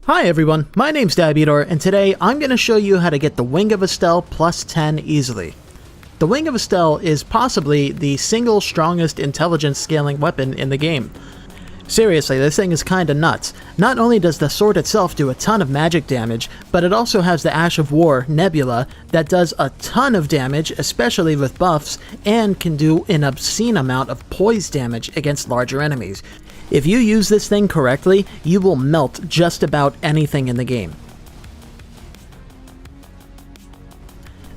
Hi everyone, my name's Diabetor, and today I'm going to show you how to get the Wing of Astel plus 10 easily. The Wing of Astel is possibly the single strongest intelligence scaling weapon in the game. Seriously, this thing is kinda nuts. Not only does the sword itself do a ton of magic damage, but it also has the Ash of War Nebula that does a ton of damage, especially with buffs, and can do an obscene amount of poise damage against larger enemies. If you use this thing correctly, you will melt just about anything in the game.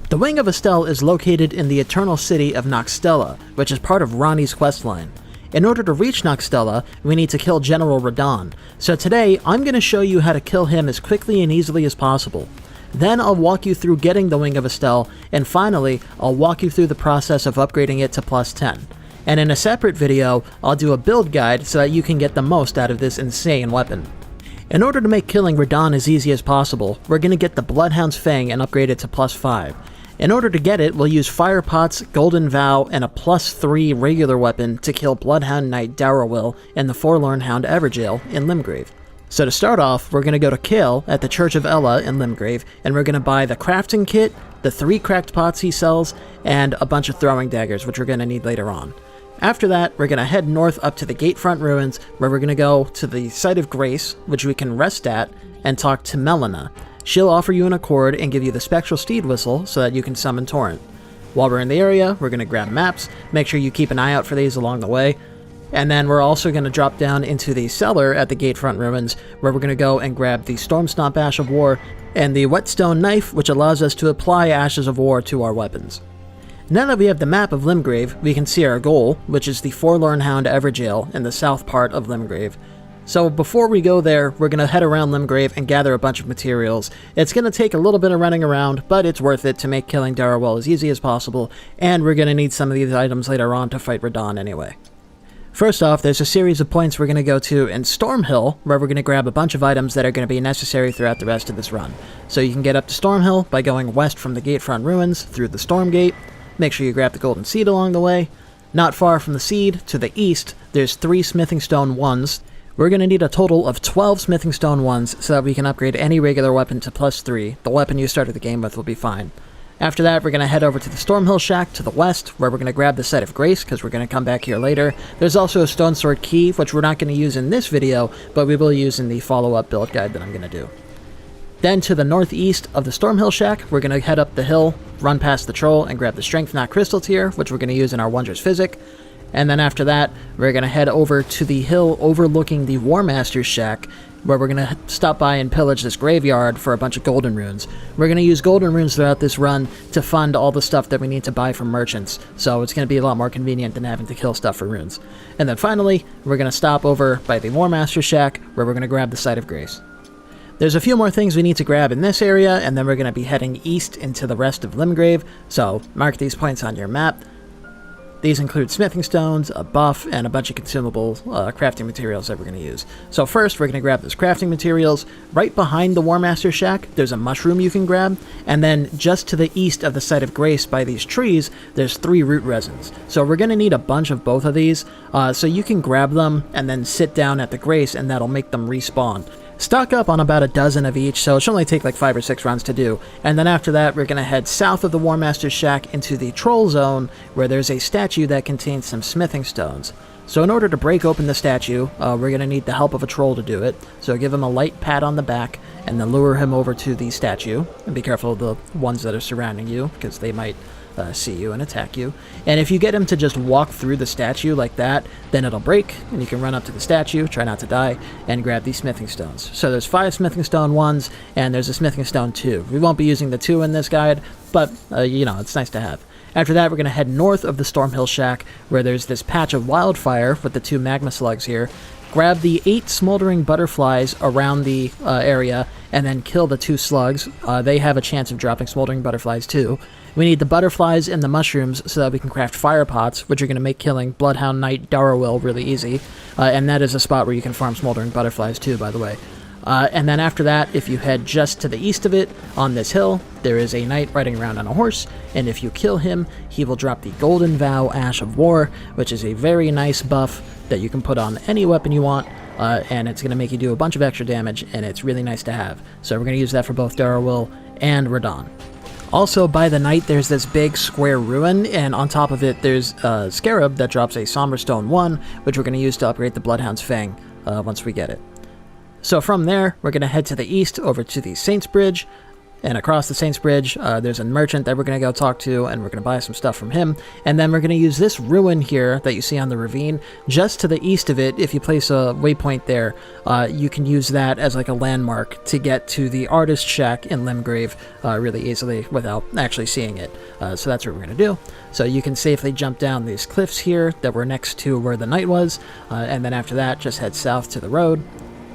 The Wing of Astel is located in the Eternal City of Nokstella, which is part of Ranni's questline. In order to reach Nokstella, we need to kill General Radahn, so today I'm going to show you how to kill him as quickly and easily as possible. Then I'll walk you through getting the Wing of Astel, and finally, I'll walk you through the process of upgrading it to plus 10. And in a separate video, I'll do a build guide so that you can get the most out of this insane weapon. In order to make killing Radahn as easy as possible, we're going to get the Bloodhound's Fang and upgrade it to plus 5. In order to get it, we'll use Fire Pots, Golden Vow, and a plus 3 regular weapon to kill Bloodhound Knight Darriwil and the Forlorn Hound Evergaol in Limgrave. So to start off, we're going to go to Greyoll at the Church of Ella in Limgrave, and we're going to buy the crafting kit, the 3 cracked pots he sells, and a bunch of throwing daggers, which we're going to need later on. After that, we're going to head north up to the Gatefront Ruins, where we're going to go to the Site of Grace, which we can rest at, and talk to Melina. She'll offer you an accord and give you the Spectral Steed Whistle so that you can summon Torrent. While we're in the area, we're going to grab maps, make sure you keep an eye out for these along the way, and then we're also going to drop down into the cellar at the Gatefront Ruins, where we're going to go and grab the Stormstomp Ash of War and the Whetstone Knife, which allows us to apply Ashes of War to our weapons. Now that we have the map of Limgrave, we can see our goal, which is the Forlorn Hound Evergaol in the south part of Limgrave. So before we go there, we're going to head around Limgrave and gather a bunch of materials. It's going to take a little bit of running around, but it's worth it to make killing Darriwil as easy as possible, and we're going to need some of these items later on to fight Radahn anyway. First off, there's a series of points we're going to go to in Stormhill, where we're going to grab a bunch of items that are going to be necessary throughout the rest of this run. So you can get up to Stormhill by going west from the Gatefront Ruins through the Storm Gate. Make sure you grab the Golden Seed along the way. Not far from the Seed, to the east, there's 3 Smithing Stone 1s. We're going to need a total of 12 Smithing Stone 1s so that we can upgrade any regular weapon to plus 3. The weapon you started the game with will be fine. After that, we're going to head over to the Stormhill Shack to the west, where we're going to grab the Site of Grace, because we're going to come back here later. There's also a Stone Sword Key, which we're not going to use in this video, but we will use in the follow-up build guide that I'm going to do. Then to the northeast of the Stormhill Shack, we're going to head up the hill, run past the Troll, and grab the Strength Knot Crystal Tier, which we're going to use in our Wondrous Physic. And then after that, we're going to head over to the hill overlooking the War Master's Shack, where we're going to stop by and pillage this graveyard for a bunch of golden runes. We're going to use golden runes throughout this run to fund all the stuff that we need to buy from merchants, so it's going to be a lot more convenient than having to kill stuff for runes. And then finally, we're going to stop over by the War Master's Shack, where we're going to grab the Site of Grace. There's a few more things we need to grab in this area, and then we're going to be heading east into the rest of Limgrave, so mark these points on your map. These include smithing stones, a buff, and a bunch of consumable crafting materials that we're going to use. So first, we're going to grab those crafting materials. Right behind the War Master Shack, there's a mushroom you can grab, and then just to the east of the Site of Grace by these trees, there's 3 root resins. So we're going to need a bunch of both of these, so you can grab them and then sit down at the Grace, and that'll make them respawn. Stock up on about a dozen of each, so it should only take like 5 or 6 runs to do. And then after that, we're going to head south of the War Master's Shack into the Troll Zone, where there's a statue that contains some smithing stones. So in order to break open the statue, we're going to need the help of a troll to do it. So give him a light pat on the back, and then lure him over to the statue. And be careful of the ones that are surrounding you, because they might see you and attack you. And if you get him to just walk through the statue like that, then it'll break, and you can run up to the statue, try not to die, and grab these smithing stones. So there's 5 smithing stone 1s, and there's a smithing stone 2. We won't be using the 2 in this guide, but, you know, it's nice to have. After that, we're going to head north of the Stormhill Shack, where there's this patch of wildfire with the 2 magma slugs here. Grab the 8 smoldering butterflies around the area, and then kill the 2 slugs. They have a chance of dropping smoldering butterflies too. We need the butterflies and the mushrooms so that we can craft fire pots, which are going to make killing Bloodhound Knight Darriwil really easy. And that is a spot where you can farm smoldering butterflies too, by the way. And then after that, if you head just to the east of it, on this hill, there is a knight riding around on a horse, and if you kill him, he will drop the Golden Vow Ash of War, which is a very nice buff that you can put on any weapon you want. and it's going to make you do a bunch of extra damage, and it's really nice to have. So we're going to use that for both Darriwil and Radahn. Also, by the Knight, there's this big square ruin, and on top of it, there's a scarab that drops a Somber Stone 1, which we're going to use to upgrade the Bloodhound's Fang once we get it. So from there, we're going to head to the east over to the Saints Bridge, and across the Saints Bridge, there's a merchant that we're going to go talk to, and we're going to buy some stuff from him. And then we're going to use this ruin here that you see on the ravine. Just to the east of it, if you place a waypoint there, you can use that as like a landmark to get to the Artist Shack in Limgrave really easily without actually seeing it. So that's what we're going to do. So you can safely jump down these cliffs here that were next to where the Knight was, and then after that, just head south to the road.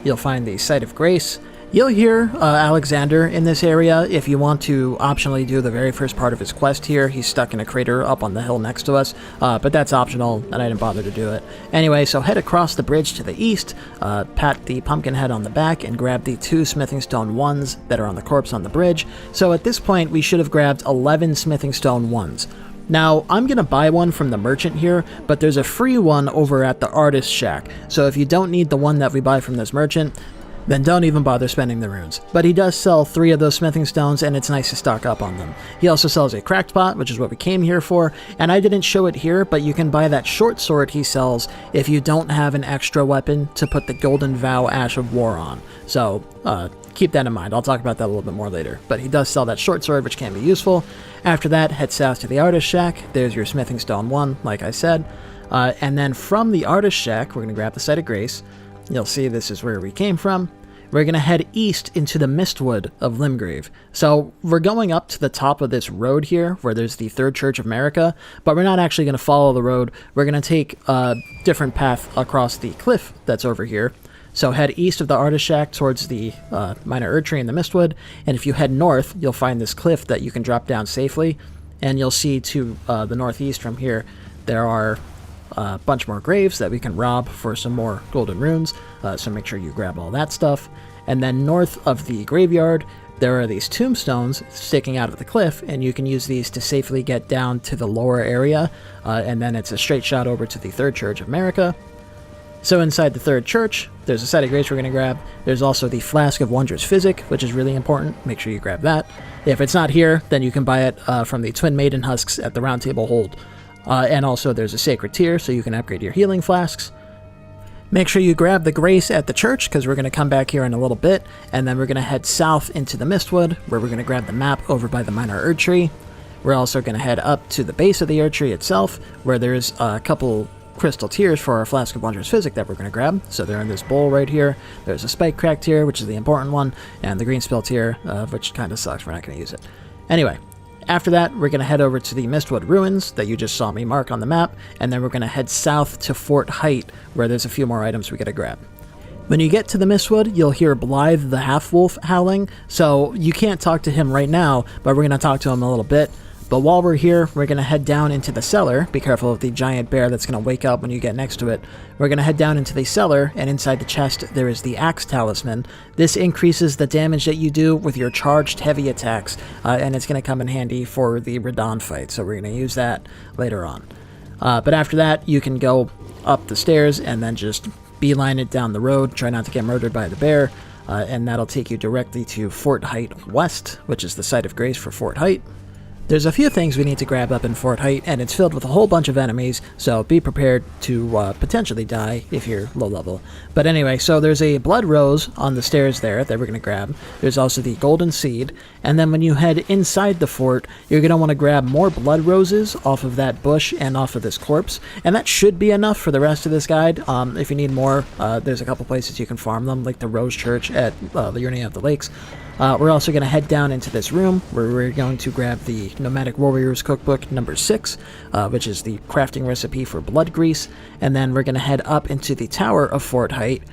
You'll find the Site of Grace. You'll hear Alexander in this area if you want to optionally do the very first part of his quest here. He's stuck in a crater up on the hill next to us, but that's optional, and I didn't bother to do it. Anyway, so head across the bridge to the east, pat the pumpkin head on the back, and grab the 2 smithing stone 1s that are on the corpse on the bridge. So at this point, we should have grabbed 11 smithing stone 1s. Now, I'm going to buy one from the merchant here, but there's a free one over at the Artist Shack, so if you don't need the one that we buy from this merchant, then don't even bother spending the runes. But he does sell 3 of those smithing stones, and it's nice to stock up on them. He also sells a cracked pot, which is what we came here for, and I didn't show it here, but you can buy that short sword he sells if you don't have an extra weapon to put the Golden Vow Ash of War on. So, keep that in mind. I'll talk about that a little bit more later. But he does sell that short sword, which can be useful. After that, head south to the Artist Shack. There's your smithing stone 1, like I said. And then from the Artist Shack, we're going to grab the Site of Grace. You'll see this is where we came from. We're going to head east into the Mistwood of Limgrave. So we're going up to the top of this road here, where there's the Third Church of Marika, but we're not actually going to follow the road. We're going to take a different path across the cliff that's over here. So head east of the Artist Shack towards the Minor Erdtree in the Mistwood, and if you head north, you'll find this cliff that you can drop down safely, and you'll see to the northeast from here, there are a bunch more graves that we can rob for some more golden runes, so make sure you grab all that stuff. And then north of the graveyard, there are these tombstones sticking out of the cliff, and you can use these to safely get down to the lower area, and then it's a straight shot over to the Third Church of Marika. So inside the Third Church, there's a Site of Grace we're going to grab. There's also the Flask of Wondrous Physic, which is really important. Make sure you grab that. If it's not here, then you can buy it from the Twin Maiden Husks at the Round Table Hold. And also there's a Sacred Tear, so you can upgrade your healing flasks. Make sure you grab the Grace at the church, because we're going to come back here in a little bit, and then we're going to head south into the Mistwood, where we're going to grab the map over by the Minor Erdtree. We're also going to head up to the base of the Erdtree itself, where there's a couple crystal tears for our Flask of Wondrous Physic that we're going to grab. So they're in this bowl right here. There's a Spike Crack tear, which is the important one, and the Green Spell tear, which kind of sucks. We're not going to use it. Anyway, after that, we're going to head over to the Mistwood Ruins that you just saw me mark on the map, and then we're going to head south to Fort Height, where there's a few more items we got to grab. When you get to the Mistwood, you'll hear Blythe the Half-Wolf howling, so you can't talk to him right now, but we're going to talk to him a little bit. But while we're here, we're going to head down into the cellar. Be careful of the giant bear that's going to wake up when you get next to it. We're going to head down into the cellar, and inside the chest there is the Axe Talisman. This increases the damage that you do with your charged heavy attacks, and it's going to come in handy for the Radahn fight, so we're going to use that later on. But after that, you can go up the stairs and then just beeline it down the road. Try not to get murdered by the bear, and that'll take you directly to Fort Height West, which is the Site of Grace for Fort Height. There's a few things we need to grab up in Fort Height, and it's filled with a whole bunch of enemies, so be prepared to potentially die if you're low level. But anyway, so there's a Blood Rose on the stairs there that we're going to grab. There's also the Golden Seed, and then when you head inside the fort, you're going to want to grab more Blood Roses off of that bush and off of this corpse, and that should be enough for the rest of this guide. If you need more, there's a couple places you can farm them, like the Rose Church at the Yearning of the Lakes. We're also going to head down into this room where we're going to grab the Nomadic Warriors Cookbook number 6, which is the crafting recipe for blood grease, and then we're going to head up into the Tower of Fort Height.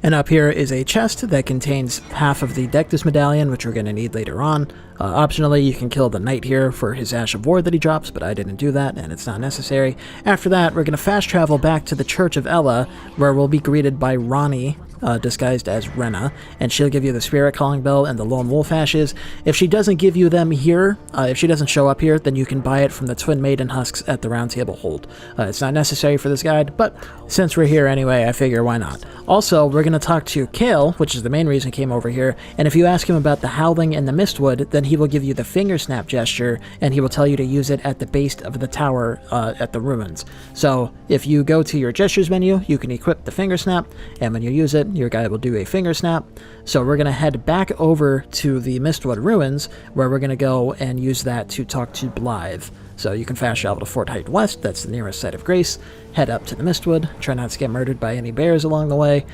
And up here is a chest that contains half of the Dectus Medallion, which we're going to need later on. Optionally, you can kill the Knight here for his Ash of War that he drops, but I didn't do that, and it's not necessary. After that, we're going to fast travel back to the Church of Ella, where we'll be greeted by Ranni, disguised as Renna, and she'll give you the Spirit Calling Bell and the Lone Wolf Ashes. If she doesn't give you them here, if she doesn't show up here, then you can buy it from the Twin Maiden Husks at the Round Table Hold. It's not necessary for this guide, but since we're here anyway, I figure why not. Also, we're going to talk to Kale, which is the main reason I came over here, and if you ask him about the Howling and the Mistwood, then he will give you the Finger Snap gesture, and he will tell you to use it at the base of the tower at the ruins. So, if you go to your gestures menu, you can equip the Finger Snap, and when you use it, your guy will do a Finger Snap. So we're going to head back over to the Mistwood Ruins, where we're going to go and use that to talk to Blythe. So you can fast travel to Fort Height West, that's the nearest site of grace, head up to the Mistwood, try not to get murdered by any bears along the way,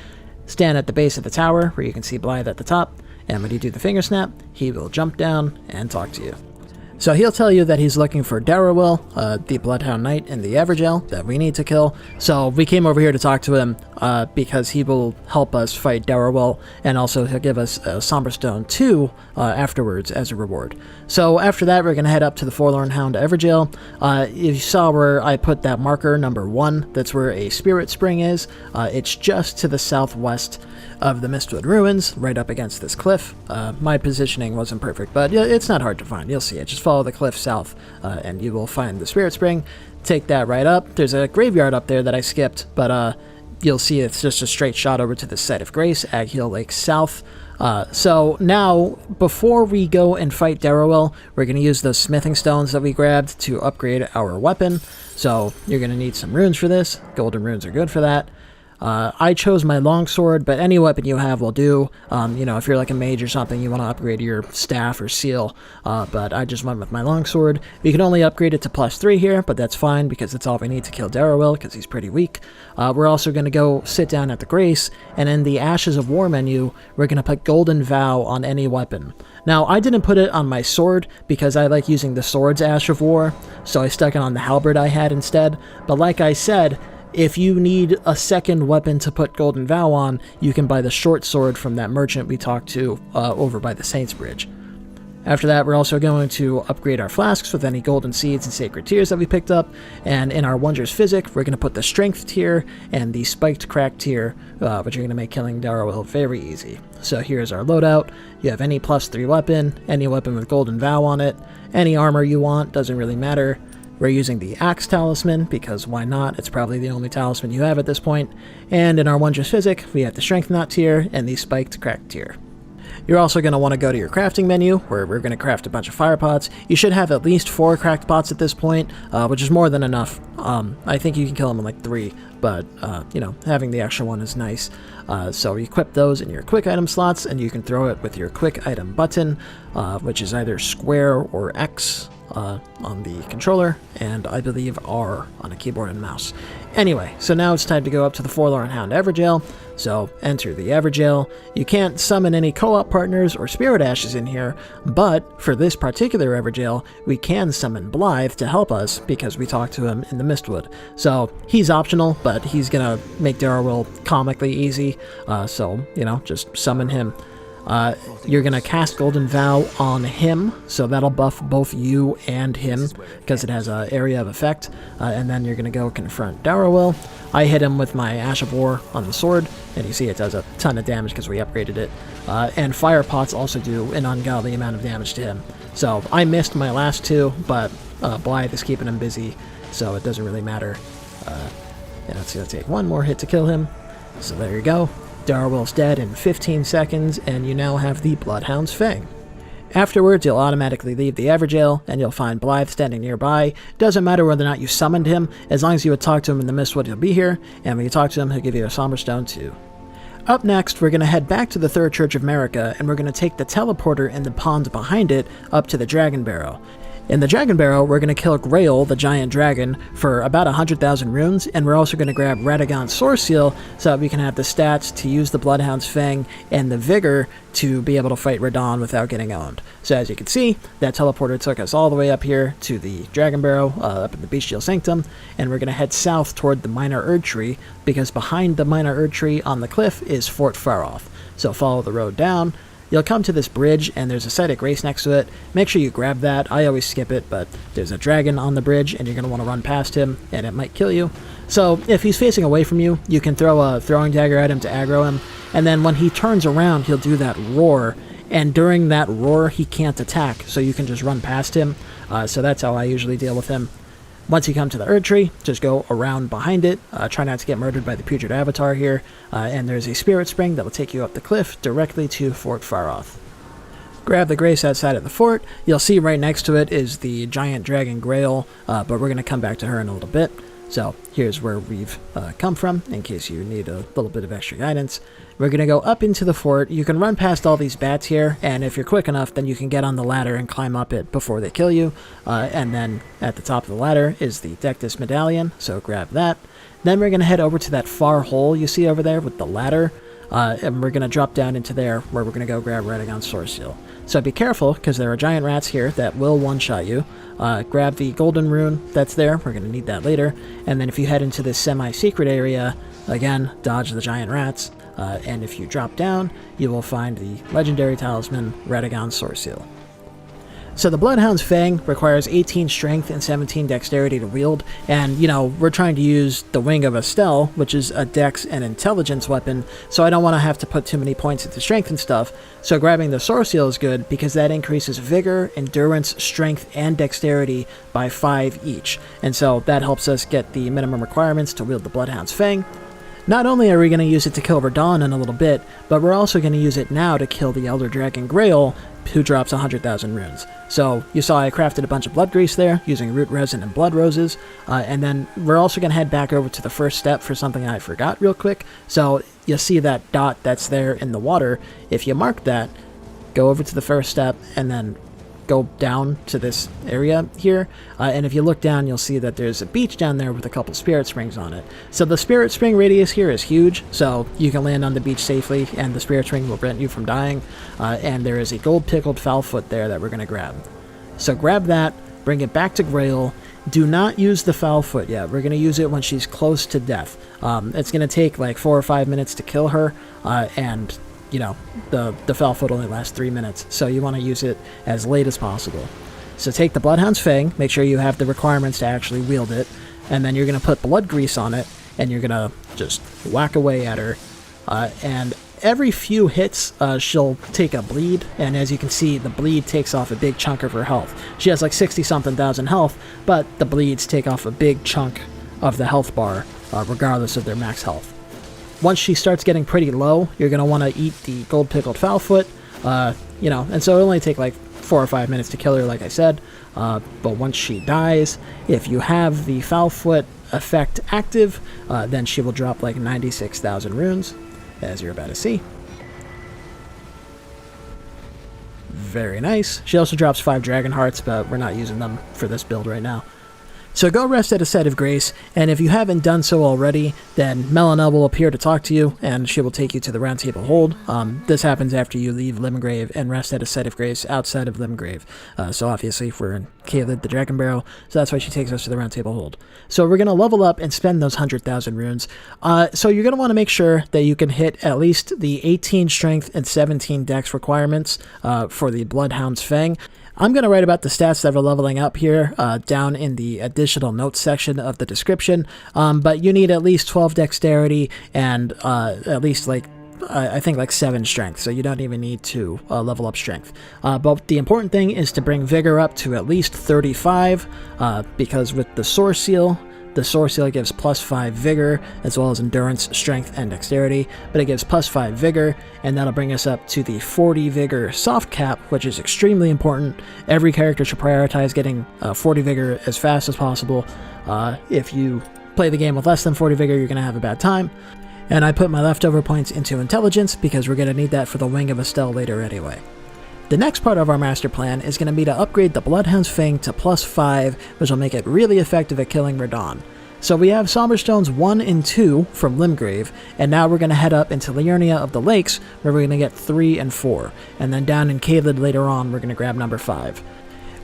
stand at the base of the tower where you can see Blythe at the top, and when you do the Finger Snap, he will jump down and talk to you. So he'll tell you that he's looking for Darriwil, the Bloodhound Knight in the Evergaol that we need to kill. So we came over here to talk to him because he will help us fight Darriwil, and also he'll give us a Somber Stone 2 afterwards as a reward. So after that, we're going to head up to the Forlorn Hound Evergaol. You saw where I put that marker, number 1, that's where a Spirit Spring is. It's just to the southwest of the Mistwood Ruins, right up against this cliff. My positioning wasn't perfect, but it's not hard to find. You'll see it. Just follow the cliff south, and you will find the Spirit Spring. Take that right up. There's a graveyard up there that I skipped, but you'll see it's just a straight shot over to the site of grace, Agheel Lake South. So now, before we go and fight Darriwil, we're going to use those smithing stones that we grabbed to upgrade our weapon. So you're going to need some runes for this. Golden runes are good for that. I chose my longsword, but any weapon you have will do. If you're like a mage or something, you want to upgrade your staff or seal, but I just went with my longsword. We can only upgrade it to +3 here, but that's fine because that's all we need to kill Darriwil, because he's pretty weak. We're also going to go sit down at the Grace, and in the Ashes of War menu, we're going to put Golden Vow on any weapon. Now, I didn't put it on my sword because I like using the sword's Ash of War, so I stuck it on the halberd I had instead, but like I said, if you need a second weapon to put Golden Vow on, you can buy the short sword from that merchant we talked to over by the Saints Bridge. After that, we're also going to upgrade our flasks with any golden seeds and sacred tears that we picked up, and in our Wondrous Physic, we're going to put the Strength tier and the Spiked Crack tier, which are going to make killing Darriwil very easy. So here's our loadout. You have any +3 weapon, any weapon with Golden Vow on it, any armor you want, doesn't really matter. We're using the Axe Talisman, because why not? It's probably the only talisman you have at this point. And in our Wondrous Physic, we have the Strength Knot tier and the Spiked Crack tier. You're also going to want to go to your crafting menu, where we're going to craft a bunch of fire pots. You should have at least 4 cracked pots at this point, which is more than enough. I think you can kill them in like 3, but, having the extra one is nice. So you equip those in your quick item slots, and you can throw it with your quick item button, which is either square or X on the controller, and I believe R on a keyboard and mouse. Anyway, so now it's time to go up to the Forlorn Hound Evergaol. So enter the Evergaol. You can't summon any co-op partners or spirit ashes in here, but for this particular Evergaol, we can summon Blythe to help us because we talked to him in the Mistwood. So he's optional, but he's gonna make Darriwil comically easy. Just summon him. You're going to cast Golden Vow on him, so that'll buff both you and him, because it has an area of effect, and then you're going to go confront Darriwil. I hit him with my Ash of War on the sword, and you see it does a ton of damage because we upgraded it, and Fire Pots also do an ungodly amount of damage to him. So I missed my last 2, but Blythe is keeping him busy, so it doesn't really matter. It's going to take 1 more hit to kill him, so there you go. Darriwil's dead in 15 seconds, and you now have the Bloodhound's Fang. Afterwards, you'll automatically leave the Evergaol, and you'll find Blythe standing nearby. Doesn't matter whether or not you summoned him, as long as you would talk to him in the Mistwood, he'll be here, and when you talk to him, he'll give you a Somber Stone too. Up next, we're going to head back to the Third Church of Marika, and we're going to take the teleporter in the pond behind it up to the Dragon Barrow. In the Dragon Barrow, we're going to kill Greyoll, the giant dragon, for about 100,000 runes, and we're also going to grab Radagon's Source Seal so that we can have the stats to use the Bloodhound's Fang and the Vigor to be able to fight Radahn without getting owned. So as you can see, that teleporter took us all the way up here to the Dragon Barrow, up in the Bestial Sanctum, and we're going to head south toward the Minor Erd Tree, because behind the Minor Erd Tree on the cliff is Fort Faroth. So follow the road down, you'll come to this bridge, and there's a site of grace next to it. Make sure you grab that. I always skip it, but there's a dragon on the bridge, and you're going to want to run past him, and it might kill you. So if he's facing away from you, you can throw a throwing dagger at him to aggro him, and then when he turns around, he'll do that roar, and during that roar, he can't attack, so you can just run past him. So that's how I usually deal with him. Once you come to the Erd Tree, just go around behind it. Try not to get murdered by the Putrid Avatar here. And there's a Spirit Spring that will take you up the cliff directly to Fort Faroth. Grab the grace outside of the fort. You'll see right next to it is the giant dragon Greyoll, but we're going to come back to her in a little bit. So here's where we've come from, in case you need a little bit of extra guidance. We're going to go up into the fort. You can run past all these bats here, and if you're quick enough, then you can get on the ladder and climb up it before they kill you. And then at the top of the ladder is the Dectus Medallion, so grab that. Then we're going to head over to that far hole you see over there with the ladder, and we're going to drop down into there where we're going to go grab Radahn Source Seal. So be careful, because there are giant rats here that will one-shot you. Grab the golden rune that's there. We're going to need that later. And then if you head into this semi-secret area, again, dodge the giant rats. And if you drop down, you will find the legendary talisman, Radahn Source Seal. So the Bloodhound's Fang requires 18 strength and 17 dexterity to wield, and, you know, we're trying to use the Wing of Astel, which is a dex and intelligence weapon, so I don't want to have to put too many points into strength and stuff, so grabbing the Source Seal is good, because that increases vigor, endurance, strength, and dexterity by 5 each, and so that helps us get the minimum requirements to wield the Bloodhound's Fang. Not only are we going to use it to kill Radahn in a little bit, but we're also going to use it now to kill the Elder Dragon Greyoll, who drops 100,000 runes. So you saw I crafted a bunch of blood grease there, using root resin and blood roses, and then we're also going to head back over to the first step for something I forgot real quick. So you'll see that dot that's there in the water. If you mark that, go over to the first step, and then go down to this area here, and if you look down, you'll see that there's a beach down there with a couple spirit springs on it. So the spirit spring radius here is huge, so you can land on the beach safely, and the spirit spring will prevent you from dying, and there is a gold pickled foulfoot there that we're going to grab. So grab that, bring it back to Greyoll. Do not use the foulfoot yet. We're going to use it when she's close to death. It's going to take like 4 or 5 minutes to kill her, and you know, the foulfoot only lasts 3 minutes, so you want to use it as late as possible. So take the Bloodhound's Fang, make sure you have the requirements to actually wield it, and then you're going to put blood grease on it, and you're going to just whack away at her, and every few hits, she'll take a bleed, and as you can see, the bleed takes off a big chunk of her health. She has like 60-something thousand health, but the bleeds take off a big chunk of the health bar, regardless of their max health. Once she starts getting pretty low, you're going to want to eat the gold pickled foulfoot, you know, and so it'll only take like 4 or 5 minutes to kill her, like I said, but once she dies, if you have the foulfoot effect active, then she will drop like 96,000 runes, as you're about to see. Very nice. She also drops 5 dragon hearts, but we're not using them for this build right now. So go rest at a site of grace, and if you haven't done so already, then Melina will appear to talk to you, and she will take you to the Round Table Hold. This happens after you leave Limgrave and rest at a site of grace outside of Limgrave. So obviously we're in Caelid the Dragon Barrow, so that's why she takes us to the Round Table Hold. So we're going to level up and spend those 100,000 runes. So you're going to want to make sure that you can hit at least the 18 strength and 17 dex requirements for the Bloodhound's Fang. I'm going to write about the stats that are leveling up here down in the additional notes section of the description, but you need at least 12 dexterity and at least like I think like 7 strength, so you don't even need to level up strength. But the important thing is to bring vigor up to at least 35, because with the Source Seal, the Source Seal gives plus 5 vigor, as well as endurance, strength, and dexterity, but it gives plus 5 vigor, and that'll bring us up to the 40 vigor soft cap, which is extremely important. Every character should prioritize getting 40 vigor as fast as possible. If you play the game with less than 40 vigor, you're going to have a bad time. And I put my leftover points into intelligence, because we're going to need that for the Wing of Astel later anyway. The next part of our master plan is going to be to upgrade the Bloodhound's Fang to plus 5, which will make it really effective at killing Radahn. So we have Somber Stones 1 and 2 from Limgrave, and now we're going to head up into Liurnia of the Lakes, where we're going to get 3 and 4, and then down in Caelid later on, we're going to grab number 5.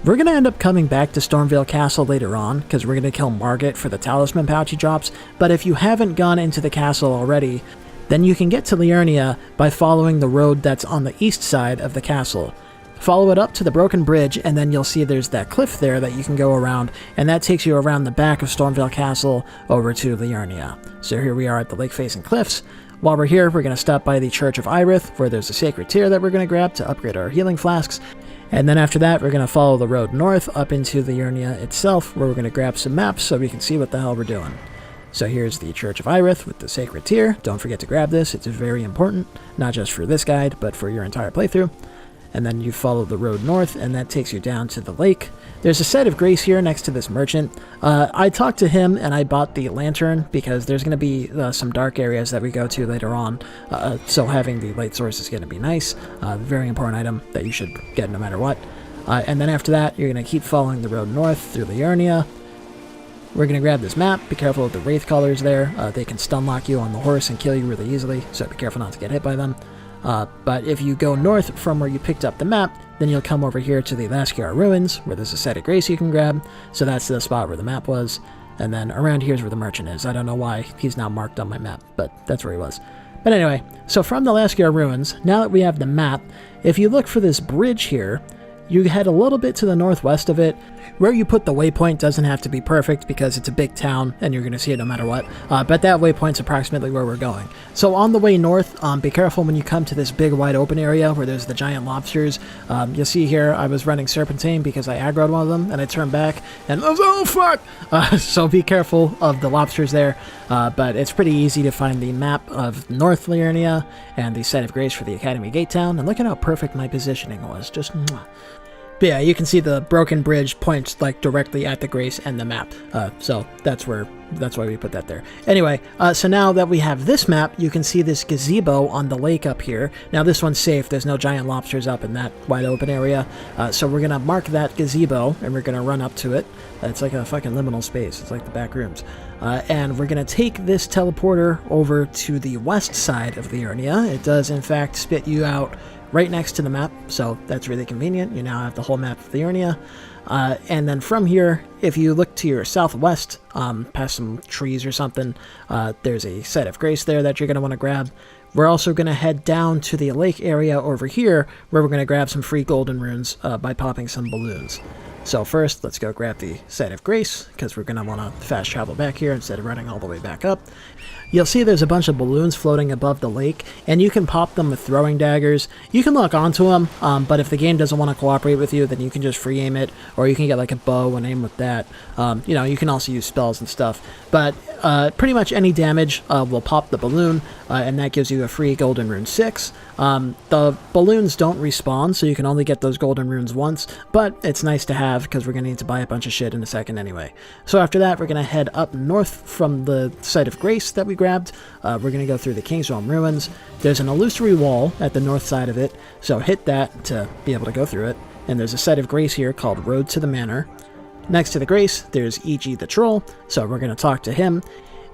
We're going to end up coming back to Stormveil Castle later on, because we're going to kill Margit for the talisman pouch he drops, but if you haven't gone into the castle already, Then you can get to Liurnia by following the road that's on the east side of the castle. Follow it up to the broken bridge, and then you'll see there's that cliff there that you can go around, and that takes you around the back of Stormveil Castle over to Liurnia. So here we are at the lake-facing cliffs. While we're here, we're going to stop by the Church of Irith, where there's a sacred tear that we're going to grab to upgrade our healing flasks. And then after that, we're going to follow the road north up into Liurnia itself, where we're going to grab some maps so we can see what the hell we're doing. So here's the Church of Irith with the sacred tear. Don't forget to grab this. It's very important, not just for this guide, but for your entire playthrough. And then you follow the road north, and that takes you down to the lake. There's a site of grace here next to this merchant. I talked to him, and I bought the lantern, because there's going to be some dark areas that we go to later on, so having the light source is going to be nice. Very important item that you should get no matter what. And then after that, you're going to keep following the road north through Liurnia. We're going to grab this map. Be careful with the wraith callers there. They can stun lock you on the horse and kill you really easily, so be careful not to get hit by them. But if you go north from where you picked up the map, then you'll come over here to the Laskiar Ruins, where there's a site of grace you can grab. So that's the spot where the map was. And then around here's where the merchant is. I don't know why he's now marked on my map, but that's where he was. But anyway, so from the Laskiar Ruins, now that we have the map, if you look for this bridge here, you head a little bit to the northwest of it. Where you put the waypoint doesn't have to be perfect because it's a big town and you're going to see it no matter what, but that waypoint's approximately where we're going. So on the way north, be careful when you come to this big wide open area where there's the giant lobsters. You'll see here I was running Serpentine because I aggroed one of them and I turned back and oh fuck! So be careful of the lobsters there, but it's pretty easy to find the map of North Liurnia and the site of grace for the Academy Gate Town, and look at how perfect my positioning was, just mwah. But yeah, you can see the broken bridge points like directly at the grace and the map. So that's why we put that there. Anyway, so now that we have this map, you can see this gazebo on the lake up here. Now this one's safe. There's no giant lobsters up in that wide open area. So we're going to mark that gazebo and we're going to run up to it. It's like a fucking liminal space. It's like the back rooms. And we're going to take this teleporter over to the west side of Liurnia. It does in fact spit you out right next to the map, so that's really convenient. You now have the whole map of Liurnia. And then from here, if you look to your southwest, past some trees or something, there's a site of grace there that you're going to want to grab. We're also going to head down to the lake area over here, where we're going to grab some free golden runes by popping some balloons. So first, let's go grab the site of grace, because we're going to want to fast travel back here instead of running all the way back up. You'll see there's a bunch of balloons floating above the lake, and you can pop them with throwing daggers. You can lock onto them, but if the game doesn't want to cooperate with you, then you can just free aim it, or you can get like a bow and aim with that. You know, you can also use spells and stuff, but pretty much any damage will pop the balloon, and that gives you a free golden rune 6. The balloons don't respawn, so you can only get those golden runes once, but it's nice to have because we're going to need to buy a bunch of shit in a second anyway. So after that, we're going to head up north from the site of grace that we grabbed. We're going to go through the King's Realm Ruins. There's an illusory wall at the north side of it, so hit that to be able to go through it. And there's a site of grace here called Road to the Manor. Next to the grace, there's E.G. the Troll, so we're going to talk to him.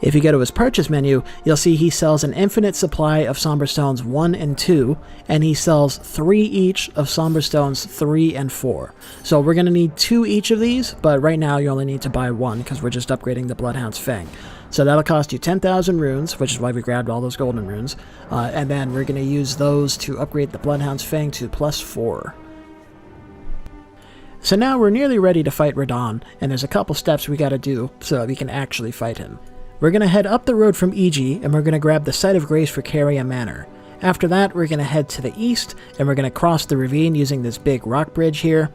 If you go to his purchase menu, you'll see he sells an infinite supply of Somber Stones 1 and 2, and he sells 3 each of Somber Stones 3 and 4. So we're going to need 2 each of these, but right now you only need to buy 1 because we're just upgrading the Bloodhound's Fang. So that'll cost you 10,000 runes, which is why we grabbed all those golden runes, and then we're going to use those to upgrade the Bloodhound's Fang to +4. So now we're nearly ready to fight Radahn, and there's a couple steps we gotta do so that we can actually fight him. We're going to head up the road from E.G., and we're going to grab the site of grace for Caria Manor. After that, we're going to head to the east, and we're going to cross the ravine using this big rock bridge here.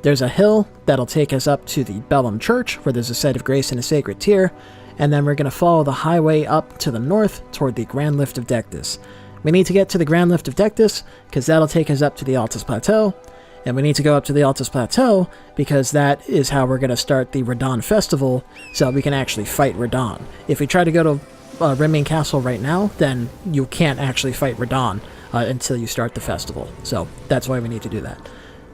There's a hill that'll take us up to the Bellum Church, where there's a site of grace and a sacred tear, and then we're going to follow the highway up to the north toward the Grand Lift of Dectus. We need to get to the Grand Lift of Dectus, because that'll take us up to the Altus Plateau, and we need to go up to the Altus Plateau because that is how we're going to start the Radahn Festival so we can actually fight Radahn. If we try to go to Rimning Castle right now, then you can't actually fight Radahn until you start the festival. So that's why we need to do that.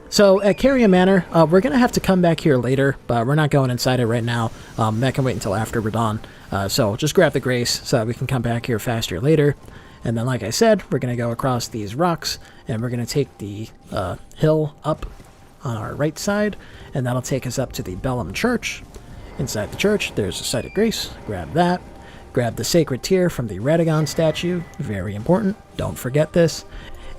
So at Caria Manor, we're going to have to come back here later, but we're not going inside it right now. That can wait until after Radahn. So just grab the grace so that we can come back here faster later. And then, like I said, we're going to go across these rocks, and we're going to take the hill up on our right side, and that'll take us up to the Bellum Church. Inside the church, there's a site of grace. Grab that. grab the Sacred Tear from the Radahn statue, very important, don't forget this.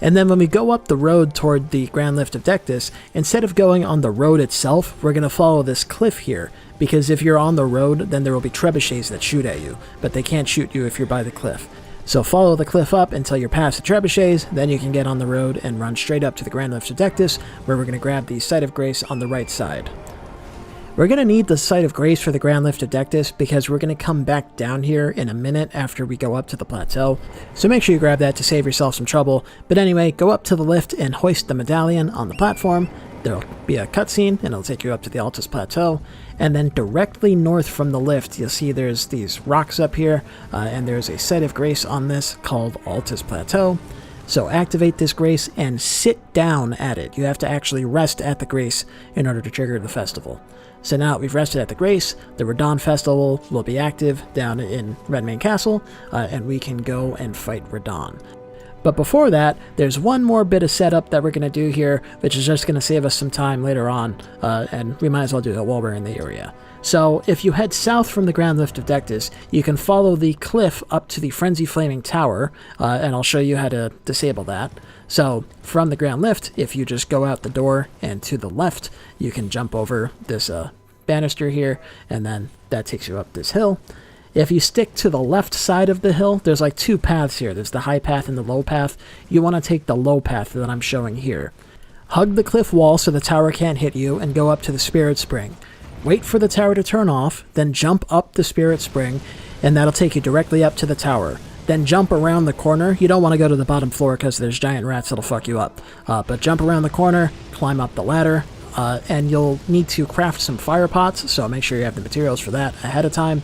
And then when we go up the road toward the Grand Lift of Dectus, instead of going on the road itself, we're going to follow this cliff here, because if you're on the road, then there will be trebuchets that shoot at you, but they can't shoot you if you're by the cliff. So follow the cliff up until you're past the trebuchets, then you can get on the road and run straight up to the Grand Lift of Dectus, where we're going to grab the Site of Grace on the right side. We're going to need the Site of Grace for the Grand Lift of Dectus because we're going to come back down here in a minute after we go up to the plateau, so make sure you grab that to save yourself some trouble. But anyway, go up to the lift and hoist the medallion on the platform. There'll be a cutscene and it'll take you up to the Altus Plateau, and then directly north from the lift you'll see there's these rocks up here, and there's a Site of Grace on this called Altus Plateau. So activate this grace and sit down at it. You have to actually rest at the grace in order to trigger the festival. So now that we've rested at the grace, the Radahn festival will be active down in Redmane Castle, and we can go and fight Radahn. But before that, there's one more bit of setup that we're going to do here, which is just going to save us some time later on, and we might as well do it while we're in the area. So if you head south from the Grand Lift of Dectus, you can follow the cliff up to the Frenzy Flaming Tower, and I'll show you how to disable that. So from the Grand Lift, if you just go out the door and to the left, you can jump over this banister here, and then that takes you up this hill. If you stick to the left side of the hill, there's like two paths here. There's the high path and the low path. You want to take the low path that I'm showing here. Hug the cliff wall so the tower can't hit you, and go up to the Spirit Spring. Wait for the tower to turn off, then jump up the Spirit Spring, and that'll take you directly up to the tower. Then jump around the corner. You don't want to go to the bottom floor because there's giant rats that'll fuck you up. But jump around the corner, climb up the ladder, and you'll need to craft some fire pots, so make sure you have the materials for that ahead of time.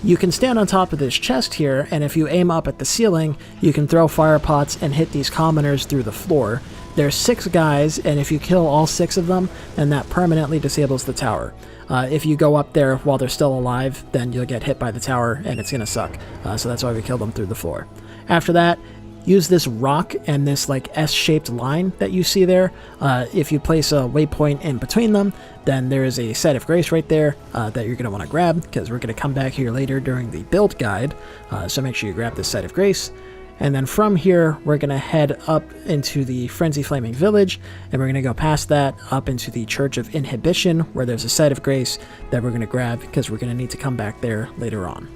You can stand on top of this chest here, and if you aim up at the ceiling, you can throw fire pots and hit these commoners through the floor. There's 6 guys, and if you kill all 6 of them, then that permanently disables the tower. If you go up there while they're still alive, then you'll get hit by the tower, and it's gonna suck. So that's why we kill them through the floor. After that, use this rock and this like S-shaped line that you see there. If you place a waypoint in between them, then there is a Site of Grace right there that you're going to want to grab, because we're going to come back here later during the build guide. So make sure you grab this Site of Grace. And then from here, we're going to head up into the Frenzy Flaming Village, and we're going to go past that up into the Church of Inhibition, where there's a Site of Grace that we're going to grab, because we're going to need to come back there later on.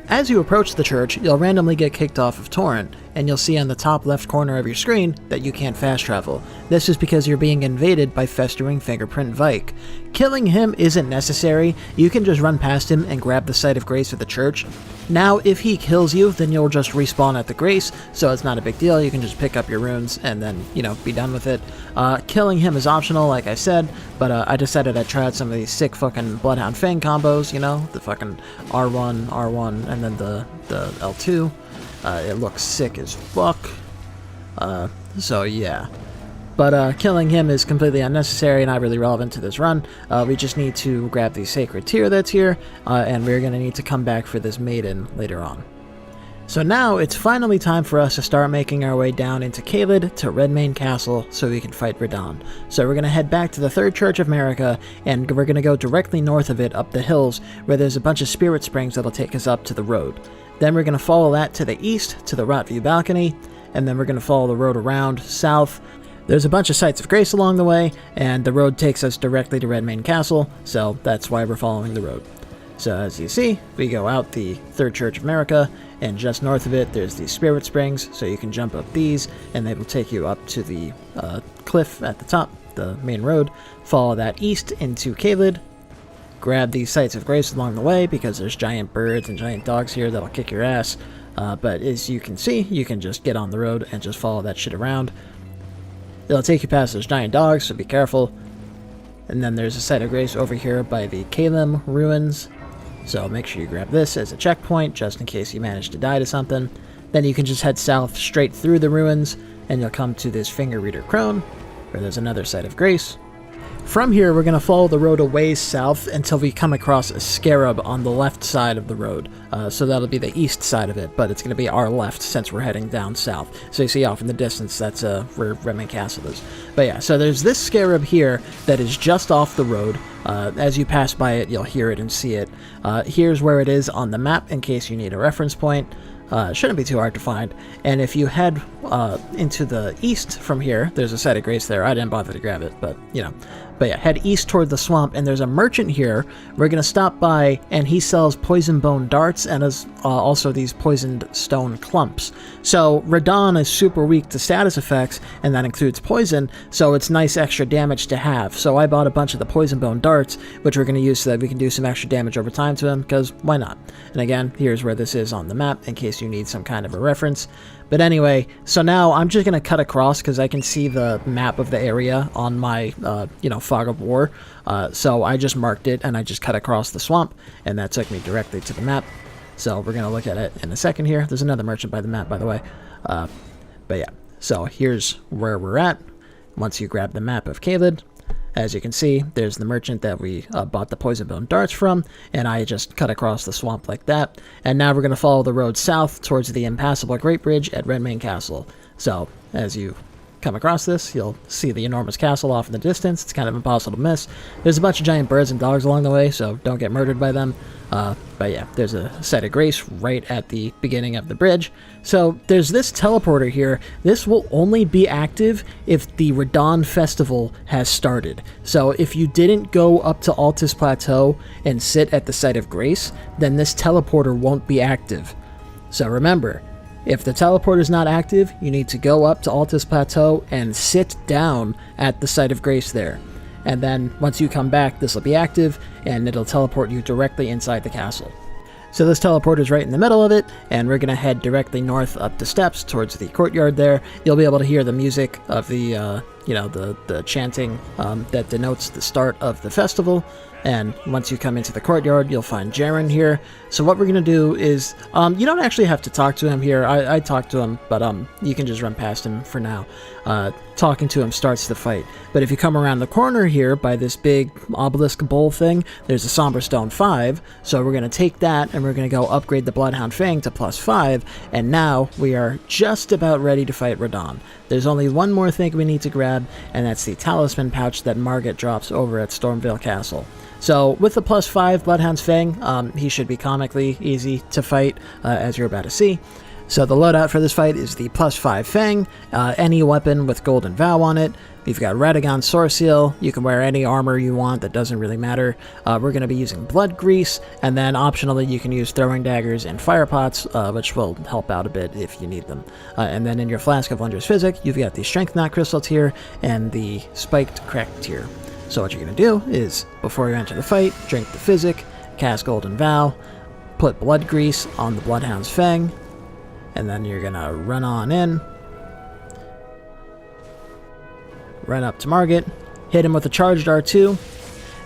As you approach the church, you'll randomly get kicked off of Torrent, and you'll see on the top left corner of your screen that you can't fast travel. This is because you're being invaded by Festering Fingerprint Vike. Killing him isn't necessary. You can just run past him and grab the Site of Grace at the church. Now, if he kills you, then you'll just respawn at the Grace, so it's not a big deal. You can just pick up your runes and then, be done with it. Killing him is optional, like I said, but I decided I'd try out some of these sick fucking Bloodhound Fang combos, the fucking R1, R1, and then the L2. It looks sick as fuck. So yeah. But killing him is completely unnecessary, not really relevant to this run. We just need to grab the Sacred Tear that's here, and we're going to need to come back for this maiden later on. So now it's finally time for us to start making our way down into Caelid to Redmane Castle so we can fight Radahn. So we're going to head back to the Third Church of Marika, and we're going to go directly north of it up the hills, where there's a bunch of spirit springs that'll take us up to the road. Then we're going to follow that to the east to the Rotview Balcony, and then we're going to follow the road around south. There's a bunch of Sites of Grace along the way, and the road takes us directly to Redmane Castle, so that's why we're following the road. So as you see, we go out the Third Church of Marika, and just north of it there's these Spirit Springs, so you can jump up these, and they will take you up to the cliff at the top, the main road. Follow that east into Caelid. Grab these Sites of Grace along the way, because there's giant birds and giant dogs here that'll kick your ass. But as you can see, you can just get on the road and just follow that shit around. It'll take you past those giant dogs, so be careful. And then there's a Site of Grace over here by the Caelem ruins, so make sure you grab this as a checkpoint, just in case you manage to die to something. Then you can just head south straight through the ruins, and you'll come to this Finger Reader Crone, where there's another Site of Grace. From here, we're going to follow the road a ways south until we come across a scarab on the left side of the road. So that'll be the east side of it, but it's going to be our left since we're heading down south. So you see off in the distance, that's where Redmane Castle is. But yeah, so there's this scarab here that is just off the road. As you pass by it, you'll hear it and see it. Here's where it is on the map in case you need a reference point. Shouldn't be too hard to find. And if you head into the east from here, there's a site of grace there. I didn't bother to grab it, but you know. But yeah, head east toward the swamp, and there's a merchant here. We're going to stop by, and he sells poison bone darts and also these poisoned stone clumps. So Radahn is super weak to status effects, and that includes poison, so it's nice extra damage to have. So I bought a bunch of the poison bone darts, which we're going to use so that we can do some extra damage over time to him, because why not? And again, here's where this is on the map, in case you need some kind of a reference. But anyway, so now I'm just going to cut across because I can see the map of the area on my, Fog of War. So I just marked it and I just cut across the swamp, and that took me directly to the map. So we're going to look at it in a second here. There's another merchant by the map, by the way. But yeah, so here's where we're at. Once you grab the map of Caelid, as you can see, there's the merchant that we bought the poison bone darts from, and I just cut across the swamp like that. And now we're going to follow the road south towards the impassable Great Bridge at Redmane Castle. So, as you come across this, you'll see the enormous castle off in the distance. It's kind of impossible to miss. There's a bunch of giant birds and dogs along the way, so don't get murdered by them. But yeah, there's a site of grace right at the beginning of the bridge. So there's this teleporter here. This will only be active if the Radahn festival has started. So if you didn't go up to Altus Plateau and sit at the site of grace, then this teleporter won't be active. So remember, if the teleporter is not active, you need to go up to Altus Plateau and sit down at the site of grace there. And then once you come back, this will be active, and it'll teleport you directly inside the castle. So this teleporter is right in the middle of it, and we're going to head directly north up the steps towards the courtyard there. You'll be able to hear the music of the, the chanting that denotes the start of the festival. And once you come into the courtyard, you'll find Jaren here. So what we're going to do is, you don't actually have to talk to him here. I talked to him, but you can just run past him for now. Talking to him starts the fight. But if you come around the corner here by this big obelisk bowl thing, there's a Somber Stone 5. So we're going to take that, and we're going to go upgrade the Bloodhound Fang to +5. And now we are just about ready to fight Radahn. There's only one more thing we need to grab, and that's the talisman pouch that Margit drops over at Stormvale Castle. So with the +5 Bloodhound's Fang, he should be comically easy to fight, as you're about to see. So the loadout for this fight is the +5 Fang, any weapon with Golden Vow on it. We've got Radagon's Sword Seal. You can wear any armor you want, that doesn't really matter. We're going to be using Blood Grease, and then optionally you can use Throwing Daggers and Fire Pots, which will help out a bit if you need them. And then in your Flask of Wondrous Physic, you've got the Strength Knot Crystal tier and the Spiked Crack tier. So what you're going to do is, before you enter the fight, drink the Physic, cast Golden Vow, put Blood Grease on the Bloodhound's Fang, and then you're going to run on in, run up to Margit, hit him with a charged R2,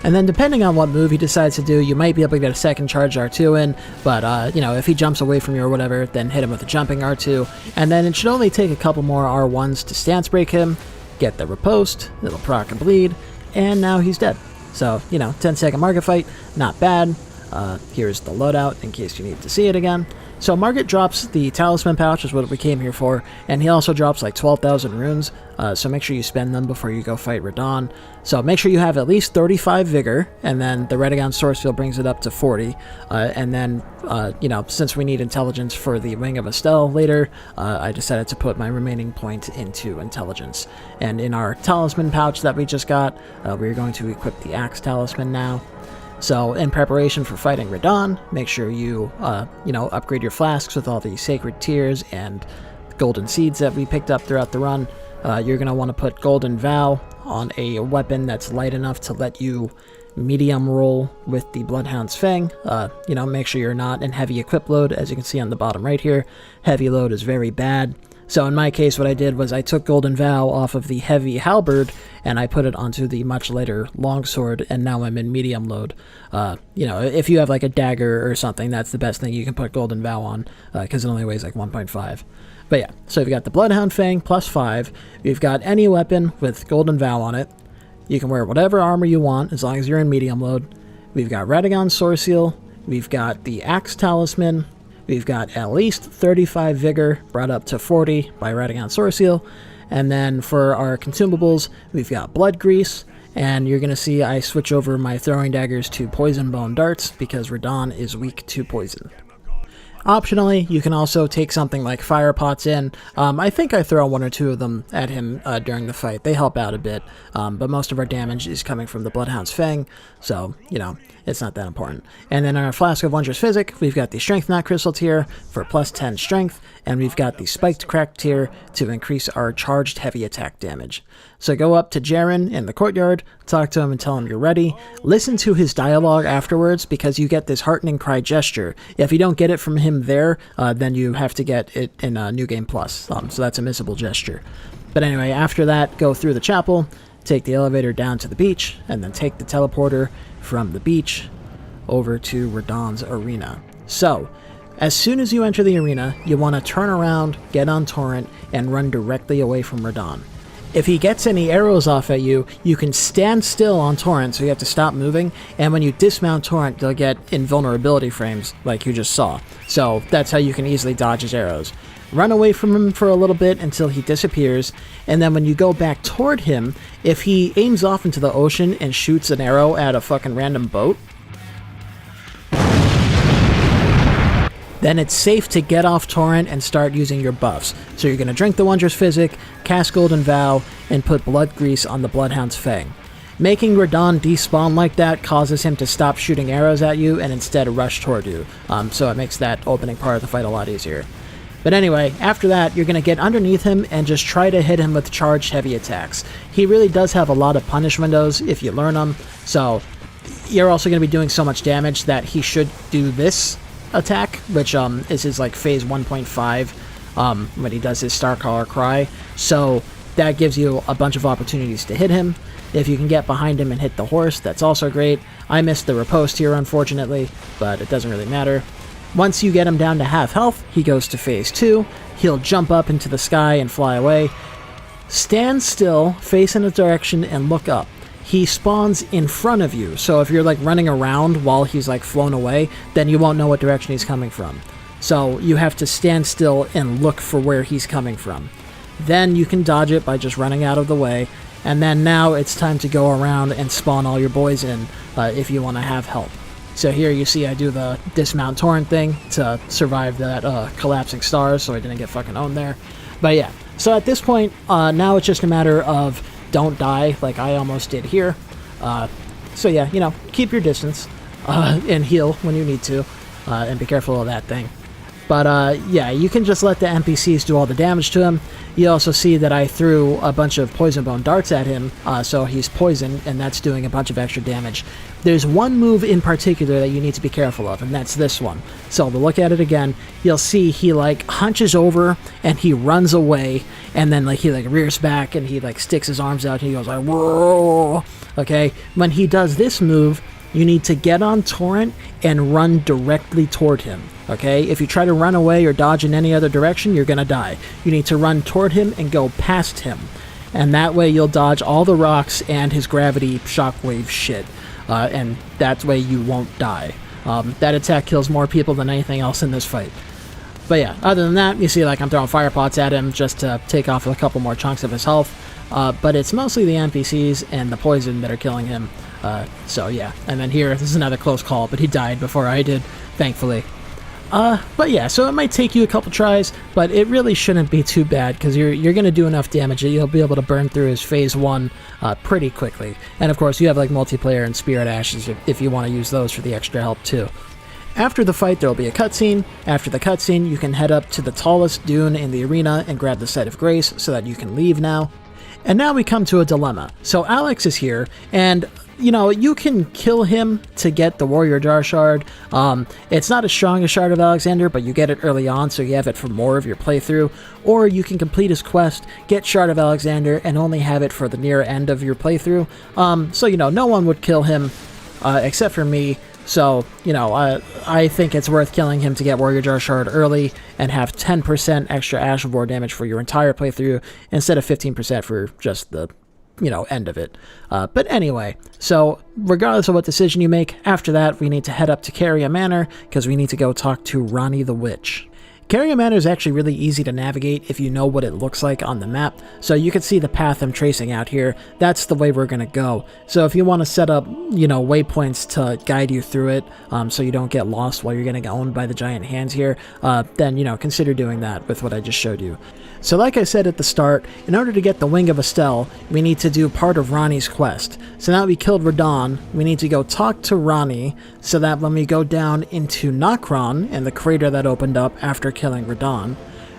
and then depending on what move he decides to do, you might be able to get a second charged R2 in, but, if he jumps away from you or whatever, then hit him with a jumping R2, and then it should only take a couple more R1s to stance break him, get the riposte, it'll proc a bleed, and now he's dead. So, 10-second Margit fight, not bad. Here's the loadout in case you need to see it again. So Margit drops the talisman pouch, is what we came here for, and he also drops like 12,000 runes, so make sure you spend them before you go fight Radahn. So make sure you have at least 35 vigor, and then the Radagon's Sword Seal brings it up to 40, and then, since we need intelligence for the Wing of Astel later, I decided to put my remaining point into intelligence. And in our talisman pouch that we just got, we're going to equip the Axe Talisman now. So, in preparation for fighting Radahn, make sure you, upgrade your flasks with all the sacred tears and golden seeds that we picked up throughout the run. You're going to want to put Golden Vow on a weapon that's light enough to let you medium roll with the Bloodhound's Fang. Make sure you're not in heavy equip load, as you can see on the bottom right here. Heavy load is very bad. So in my case, what I did was I took Golden Vow off of the heavy halberd and I put it onto the much lighter longsword, and now I'm in medium load. If you have like a dagger or something, that's the best thing you can put Golden Vow on, because it only weighs like 1.5. But yeah, so we've got the Bloodhound Fang +5. We've got any weapon with Golden Vow on it. You can wear whatever armor you want as long as you're in medium load. We've got Radagon Soreseal, we've got the Axe Talisman, we've got at least 35 Vigor, brought up to 40 by Radagon Soreseal, and then for our consumables, we've got Blood Grease, and you're going to see I switch over my throwing daggers to Poison Bone Darts because Radahn is weak to poison. Optionally, you can also take something like Fire Pots in. I think I throw 1 or 2 of them at him during the fight. They help out a bit, but most of our damage is coming from the Bloodhound's Fang, so, you know, it's not that important. And then our Flask of Wondrous Physic, we've got the Strength Knot Crystal tier for plus 10 strength, and we've got the Spiked Crack tier to increase our charged heavy attack damage. So go up to Jaren in the courtyard, talk to him and tell him you're ready. Listen to his dialogue afterwards because you get this heartening cry gesture. If you don't get it from him there, then you have to get it in New Game Plus. So that's a missable gesture. But anyway, after that, go through the chapel, take the elevator down to the beach, and then take the teleporter from the beach over to Radahn's arena. So, as soon as you enter the arena, you want to turn around, get on Torrent, and run directly away from Radahn. If he gets any arrows off at you, you can stand still on Torrent, so you have to stop moving, and when you dismount Torrent, you'll get invulnerability frames, like you just saw. So that's how you can easily dodge his arrows. Run away from him for a little bit until he disappears, and then when you go back toward him, if he aims off into the ocean and shoots an arrow at a fucking random boat, then it's safe to get off Torrent and start using your buffs. So you're going to drink the Wondrous Physic, cast Golden Vow, and put Blood Grease on the Bloodhound's Fang. Making Radahn despawn like that causes him to stop shooting arrows at you and instead rush toward you, so it makes that opening part of the fight a lot easier. But anyway, after that, you're going to get underneath him and just try to hit him with charged heavy attacks. He really does have a lot of punish windows if you learn them, so you're also going to be doing so much damage that he should do this attack, which is his like phase 1.5 when he does his Starcaller Cry. So that gives you a bunch of opportunities to hit him. If you can get behind him and hit the horse, that's also great. I missed the riposte here, unfortunately, but it doesn't really matter. Once you get him down to half health, he goes to phase 2. He'll jump up into the sky and fly away. Stand still, face in a direction, and look up. He spawns in front of you, so if you're like running around while he's like flown away, then you won't know what direction he's coming from. So you have to stand still and look for where he's coming from. Then you can dodge it by just running out of the way, and then now it's time to go around and spawn all your boys in if you want to have help. So here you see I do the dismount Torrent thing to survive that collapsing stars, so I didn't get fucking owned there. But yeah, so at this point, now it's just a matter of don't die like I almost did here. So yeah, you know, keep your distance and heal when you need to, and be careful of that thing. But yeah, you can just let the NPCs do all the damage to him. You also see that I threw a bunch of Poison Bone Darts at him, so he's poisoned, and that's doing a bunch of extra damage. There's one move in particular that you need to be careful of, and that's this one. So to look at it again, you'll see he like hunches over and he runs away, and then like he like rears back and he like sticks his arms out and he goes like whoa. Okay, when he does this move, you need to get on Torrent and run directly toward him. Okay, if you try to run away or dodge in any other direction, you're gonna die. You need to run toward him and go past him, and that way you'll dodge all the rocks and his gravity shockwave shit, and that way you won't die. That attack kills more people than anything else in this fight. But yeah, other than that, you see like I'm throwing fire pots at him just to take off a couple more chunks of his health, but it's mostly the NPCs and the poison that are killing him. So yeah, and then here, this is another close call, but he died before I did, thankfully. But yeah, so it might take you a couple tries, but it really shouldn't be too bad, because you're going to do enough damage that you'll be able to burn through his phase 1 pretty quickly. And of course, you have like multiplayer and Spirit Ashes if you want to use those for the extra help too. After the fight, there will be a cutscene. After the cutscene, you can head up to the tallest dune in the arena and grab the Site of Grace so that you can leave now. And now we come to a dilemma. So Alex is here, and you know, you can kill him to get the Warrior Jar Shard. It's not as strong as Shard of Alexander, but you get it early on, so you have it for more of your playthrough. Or you can complete his quest, get Shard of Alexander, and only have it for the near end of your playthrough. So, you know, no one would kill him except for me. So, you know, I think it's worth killing him to get Warrior Jar Shard early and have 10% extra Ash of War damage for your entire playthrough instead of 15% for just the end of it. But anyway, so regardless of what decision you make, after that we need to head up to Caria Manor because we need to go talk to Ranni the Witch. Caria Manor is actually really easy to navigate if you know what it looks like on the map, so you can see the path I'm tracing out here. That's the way we're going to go. So if you want to set up, waypoints to guide you through it, so you don't get lost while you're getting owned by the giant hands here, then, consider doing that with what I just showed you. So like I said at the start, in order to get the Wing of Astel, we need to do part of Ranni's quest. So now that we killed Radahn, we need to go talk to Ranni, so that when we go down into Nokron, and the crater that opened up after killing Radahn,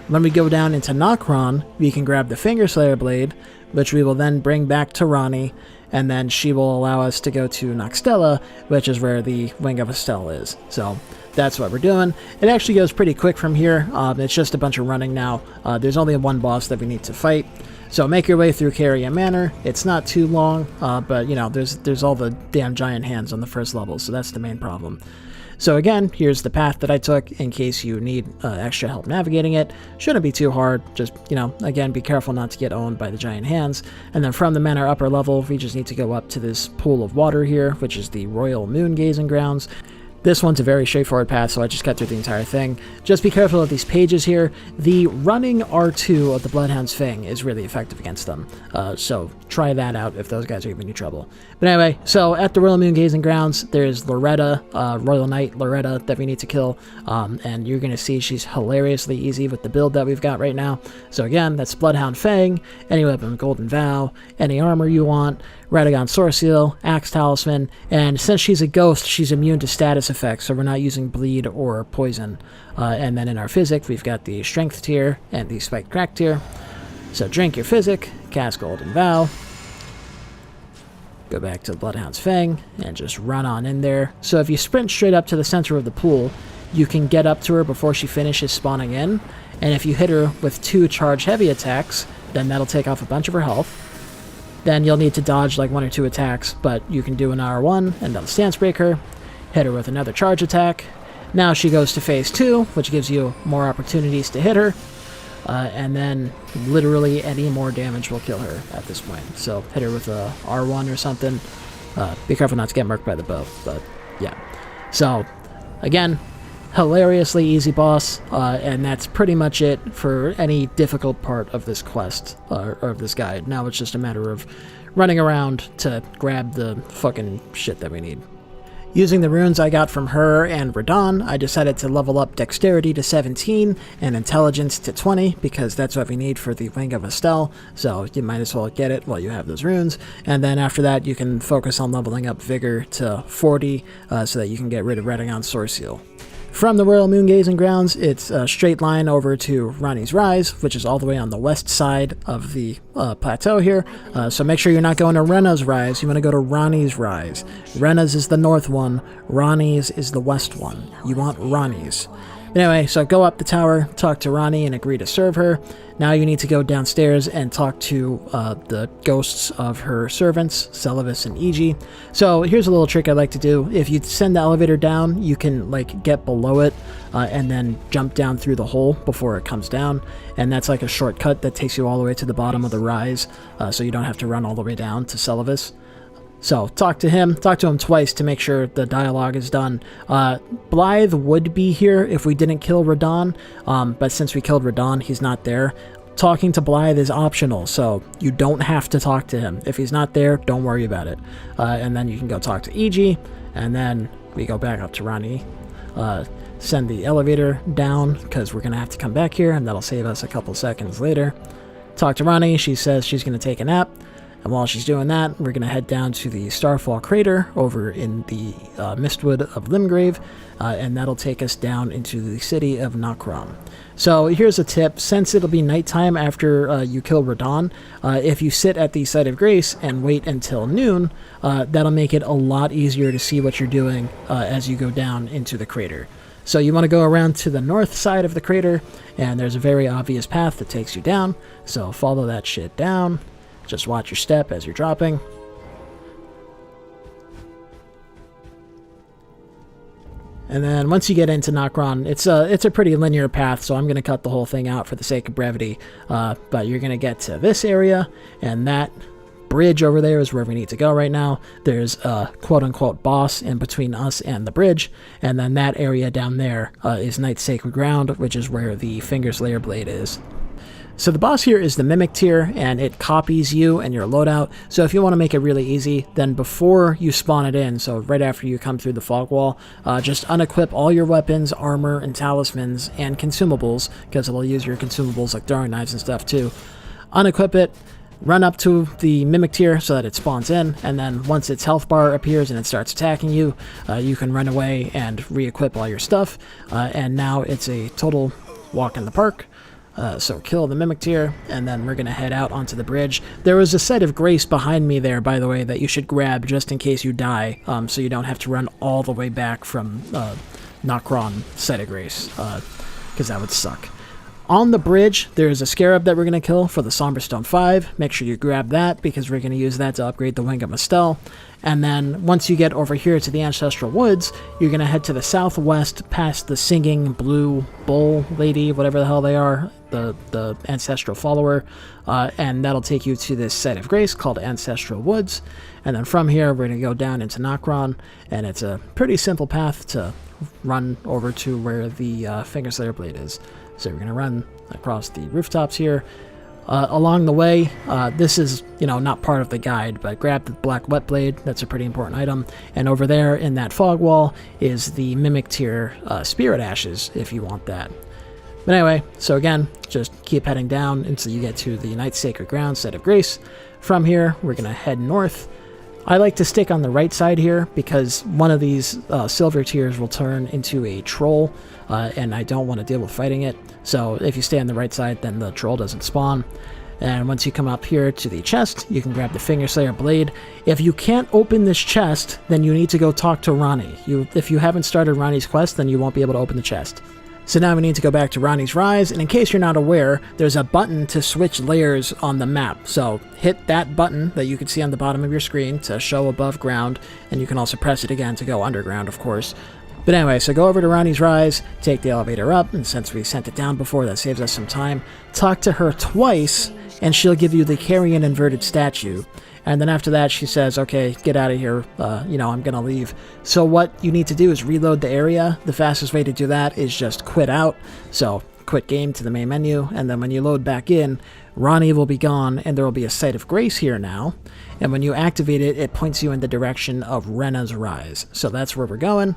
when we go down into Nokron, we can grab the Fingerslayer Blade, which we will then bring back to Ranni, and then she will allow us to go to Nokstella, which is where the Wing of Astel is. So that's what we're doing. It actually goes pretty quick from here. It's just a bunch of running now. There's only one boss that we need to fight. So make your way through Caria Manor. It's not too long, but there's all the damn giant hands on the first level, so that's the main problem. So again, here's the path that I took in case you need extra help navigating it. Shouldn't be too hard. Just, again, be careful not to get owned by the giant hands. And then from the manor upper level, we just need to go up to this pool of water here, which is the Royal Moon Gazing Grounds. This one's a very straightforward path, so I just got through the entire thing. Just be careful of these pages here. The running R2 of the Bloodhound's Fang is really effective against them, so try that out if those guys are giving you trouble. But anyway, so at the Royal Moon Gazing Grounds, there's Loretta, Royal Knight Loretta, that we need to kill, and you're going to see she's hilariously easy with the build that we've got right now. So again, that's Bloodhound Fang, any weapon Golden Vow, any armor you want, Radagon Sword Seal, Axe Talisman, and since she's a ghost, she's immune to status effects, so we're not using bleed or poison. And then in our physic, we've got the Strength tier and the Spiked Crack tier. So drink your physic, cast Golden Vow, go back to Bloodhound's Fang, and just run on in there. So if you sprint straight up to the center of the pool, you can get up to her before she finishes spawning in, and if you hit her with 2 charge heavy attacks, then that'll take off a bunch of her health. Then you'll need to dodge like 1 or 2 attacks, but you can do an R1 and that'll stance break her, hit her with another charge attack. Now she goes to phase 2, which gives you more opportunities to hit her, and then literally any more damage will kill her at this point. So hit her with a R1 or something. Be careful not to get murked by the bow, but yeah. So again, hilariously easy boss, and that's pretty much it for any difficult part of this quest, or of this guide. Now it's just a matter of running around to grab the fucking shit that we need. Using the runes I got from her and Radahn, I decided to level up Dexterity to 17 and Intelligence to 20, because that's what we need for the Wing of Astel, so you might as well get it while you have those runes. And then after that, you can focus on leveling up Vigor to 40, so that you can get rid of Radagon's Sword Seal. From the Royal Moon Gazing Grounds, it's a straight line over to Ranni's Rise, which is all the way on the west side of the plateau here. So make sure you're not going to Renna's Rise. You want to go to Ranni's Rise. Renna's is the north one. Ranni's is the west one. You want Ranni's. Anyway, so go up the tower, talk to Ranni, and agree to serve her. Now you need to go downstairs and talk to the ghosts of her servants, Celavis and Iji. So here's a little trick I like to do. If you send the elevator down, you can get below it and then jump down through the hole before it comes down. And that's like a shortcut that takes you all the way to the bottom of the rise, so you don't have to run all the way down to Celavis. So talk to him twice to make sure the dialogue is done. Blythe would be here if we didn't kill Radahn, but since we killed Radahn, he's not there. Talking to Blythe is optional, so you don't have to talk to him. If he's not there, don't worry about it. And then you can go talk to Iji, and then we go back up to Ranni. Send the elevator down, because we're going to have to come back here, and that'll save us a couple seconds later. Talk to Ranni, she says she's going to take a nap. And while she's doing that, we're going to head down to the Starfall Crater over in the Mistwood of Limgrave, and that'll take us down into the city of Nokron. So here's a tip. Since it'll be nighttime after you kill Radahn, if you sit at the Site of Grace and wait until noon, that'll make it a lot easier to see what you're doing as you go down into the crater. So you want to go around to the north side of the crater, and there's a very obvious path that takes you down, so follow that shit down. Just watch your step as you're dropping. And then once you get into Nokron, it's a pretty linear path, so I'm going to cut the whole thing out for the sake of brevity. But you're going to get to this area, and that bridge over there is where we need to go right now. There's a quote-unquote boss in between us and the bridge, and then that area down there is Knight's Sacred Ground, which is where the Fingerslayer Blade is. So the boss here is the Mimic tier, and it copies you and your loadout. So if you want to make it really easy, then before you spawn it in, so right after you come through the fog wall, just unequip all your weapons, armor, and talismans, and consumables, because it'll use your consumables like throwing knives and stuff too. Unequip it, run up to the Mimic tier so that it spawns in, and then once its health bar appears and it starts attacking you, you can run away and re-equip all your stuff, and now it's a total walk in the park. So kill the Mimic tier, and then we're going to head out onto the bridge. There was a site of grace behind me there, by the way, that you should grab just in case you die, so you don't have to run all the way back from Nokron site of grace, because that would suck. On the bridge, there's a Scarab that we're going to kill for the Somber Stone 5. Make sure you grab that, because we're going to use that to upgrade the Wing of Astel. And then, once you get over here to the Ancestral Woods, you're going to head to the southwest past the Singing Blue Bull Lady, whatever the hell they are, the Ancestral Follower, and that'll take you to this site of grace called Ancestral Woods. And then from here, we're going to go down into Nokron, and it's a pretty simple path to run over to where the Fingerslayer Blade is. So we're going to run across the rooftops here. Along the way, this is, not part of the guide, but grab the Black Wet Blade. That's a pretty important item. And over there in that fog wall is the Mimic tier Spirit Ashes, if you want that. But anyway, so again, just keep heading down until you get to the Knight's Sacred Ground, Site of Grace. From here, we're going to head north. I like to stick on the right side here because one of these silver tiers will turn into a troll, and I don't want to deal with fighting it. So if you stay on the right side, then the troll doesn't spawn. And once you come up here to the chest, you can grab the Fingerslayer Blade. If you can't open this chest, then you need to go talk to Ranni. If you haven't started Ranni's quest, then you won't be able to open the chest. So now we need to go back to Ranni's Rise, and in case you're not aware, there's a button to switch layers on the map. So hit that button that you can see on the bottom of your screen to show above ground, and you can also press it again to go underground, of course. But anyway, so go over to Ranni's Rise, take the elevator up, and since we sent it down before, that saves us some time. Talk to her twice, and she'll give you the Carrion Inverted Statue. And then after that, she says, okay, get out of here, I'm gonna leave. So what you need to do is reload the area. The fastest way to do that is just quit out. So quit game to the main menu, and then when you load back in, Ranni will be gone, and there will be a Site of Grace here now. And when you activate it, it points you in the direction of Renna's Rise. So that's where we're going.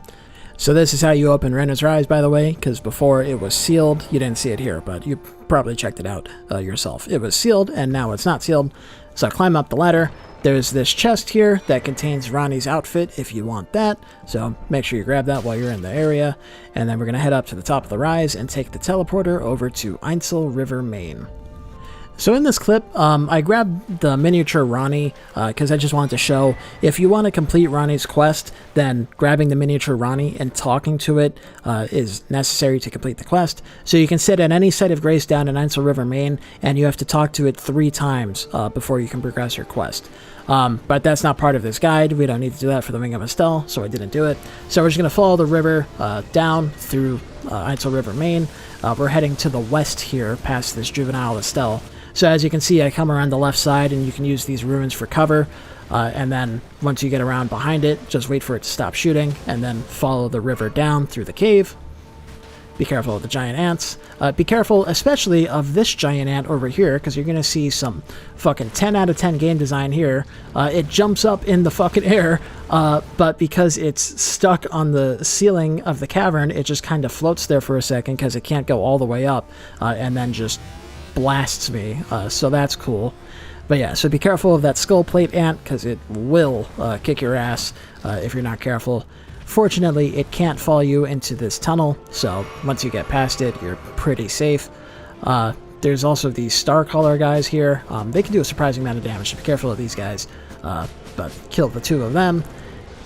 So this is how you open Renna's Rise, by the way, because before it was sealed. You didn't see it here, but you probably checked it out yourself. It was sealed, and now it's not sealed. So climb up the ladder. There's this chest here that contains Ranni's outfit if you want that. So make sure you grab that while you're in the area. And then we're going to head up to the top of the rise and take the teleporter over to Ainsel River Main. So in this clip, I grabbed the miniature Ranni because I just wanted to show if you want to complete Ranni's quest, then grabbing the miniature Ranni and talking to it is necessary to complete the quest. So you can sit at any Site of Grace down in Ainsel River Main, and you have to talk to it 3 times before you can progress your quest. But that's not part of this guide. We don't need to do that for the Wing of Astel, so I didn't do it. So we're just going to follow the river down through Ainsel River Main. We're heading to the west here, past this Juvenile Astel. So as you can see, I come around the left side, and you can use these ruins for cover. And then once you get around behind it, just wait for it to stop shooting, and then follow the river down through the cave. Be careful of the giant ants. Be careful especially of this giant ant over here, because you're going to see some fucking 10 out of 10 game design here. It jumps up in the fucking air, but because it's stuck on the ceiling of the cavern, it just kind of floats there for a second because it can't go all the way up, and then just blasts me. So that's cool. But yeah, so be careful of that skull plate ant, because it will kick your ass if you're not careful. Fortunately, it can't follow you into this tunnel, so once you get past it, you're pretty safe. There's also these Starcaller guys here. They can do a surprising amount of damage, so be careful of these guys, but kill the 2 of them.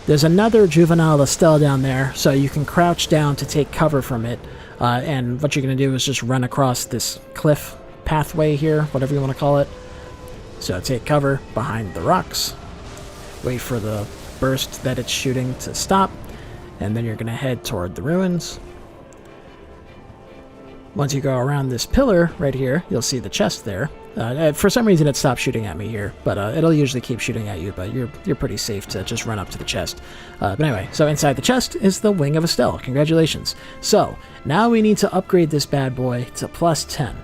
There's another Juvenile Astel down there, so you can crouch down to take cover from it, and what you're going to do is just run across this cliff pathway here, whatever you want to call it. So take cover behind the rocks, wait for the burst that it's shooting to stop, and then you're going to head toward the ruins. Once you go around this pillar right here, you'll see the chest there. For some reason it stopped shooting at me here, but it'll usually keep shooting at you, but you're pretty safe to just run up to the chest. But anyway, so inside the chest is the Wing of Astel. Congratulations. So, now we need to upgrade this bad boy to plus 10.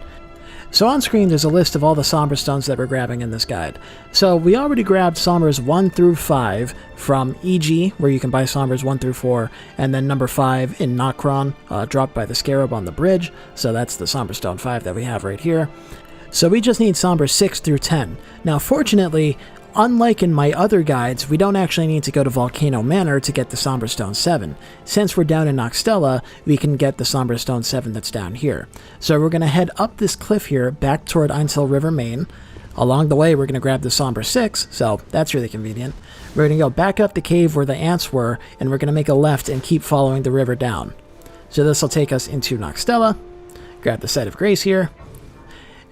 So on screen there's a list of all the Somber stones that we're grabbing in this guide. So we already grabbed Sombers 1 through 5 from EG, where you can buy Sombers 1 through 4, and then number 5 in Nokron, dropped by the Scarab on the bridge. So that's the Somber Stone 5 that we have right here. So we just need Somber 6 through 10. Now fortunately, unlike in my other guides, we don't actually need to go to Volcano Manor to get the Somber Stone 7. Since we're down in Nokstella, we can get the Somber Stone 7 that's down here. So we're going to head up this cliff here, back toward Ainsel River Main. Along the way, we're going to grab the Somber 6, so that's really convenient. We're going to go back up the cave where the ants were, and we're going to make a left and keep following the river down. So this will take us into Nokstella. Grab the Site of Grace here.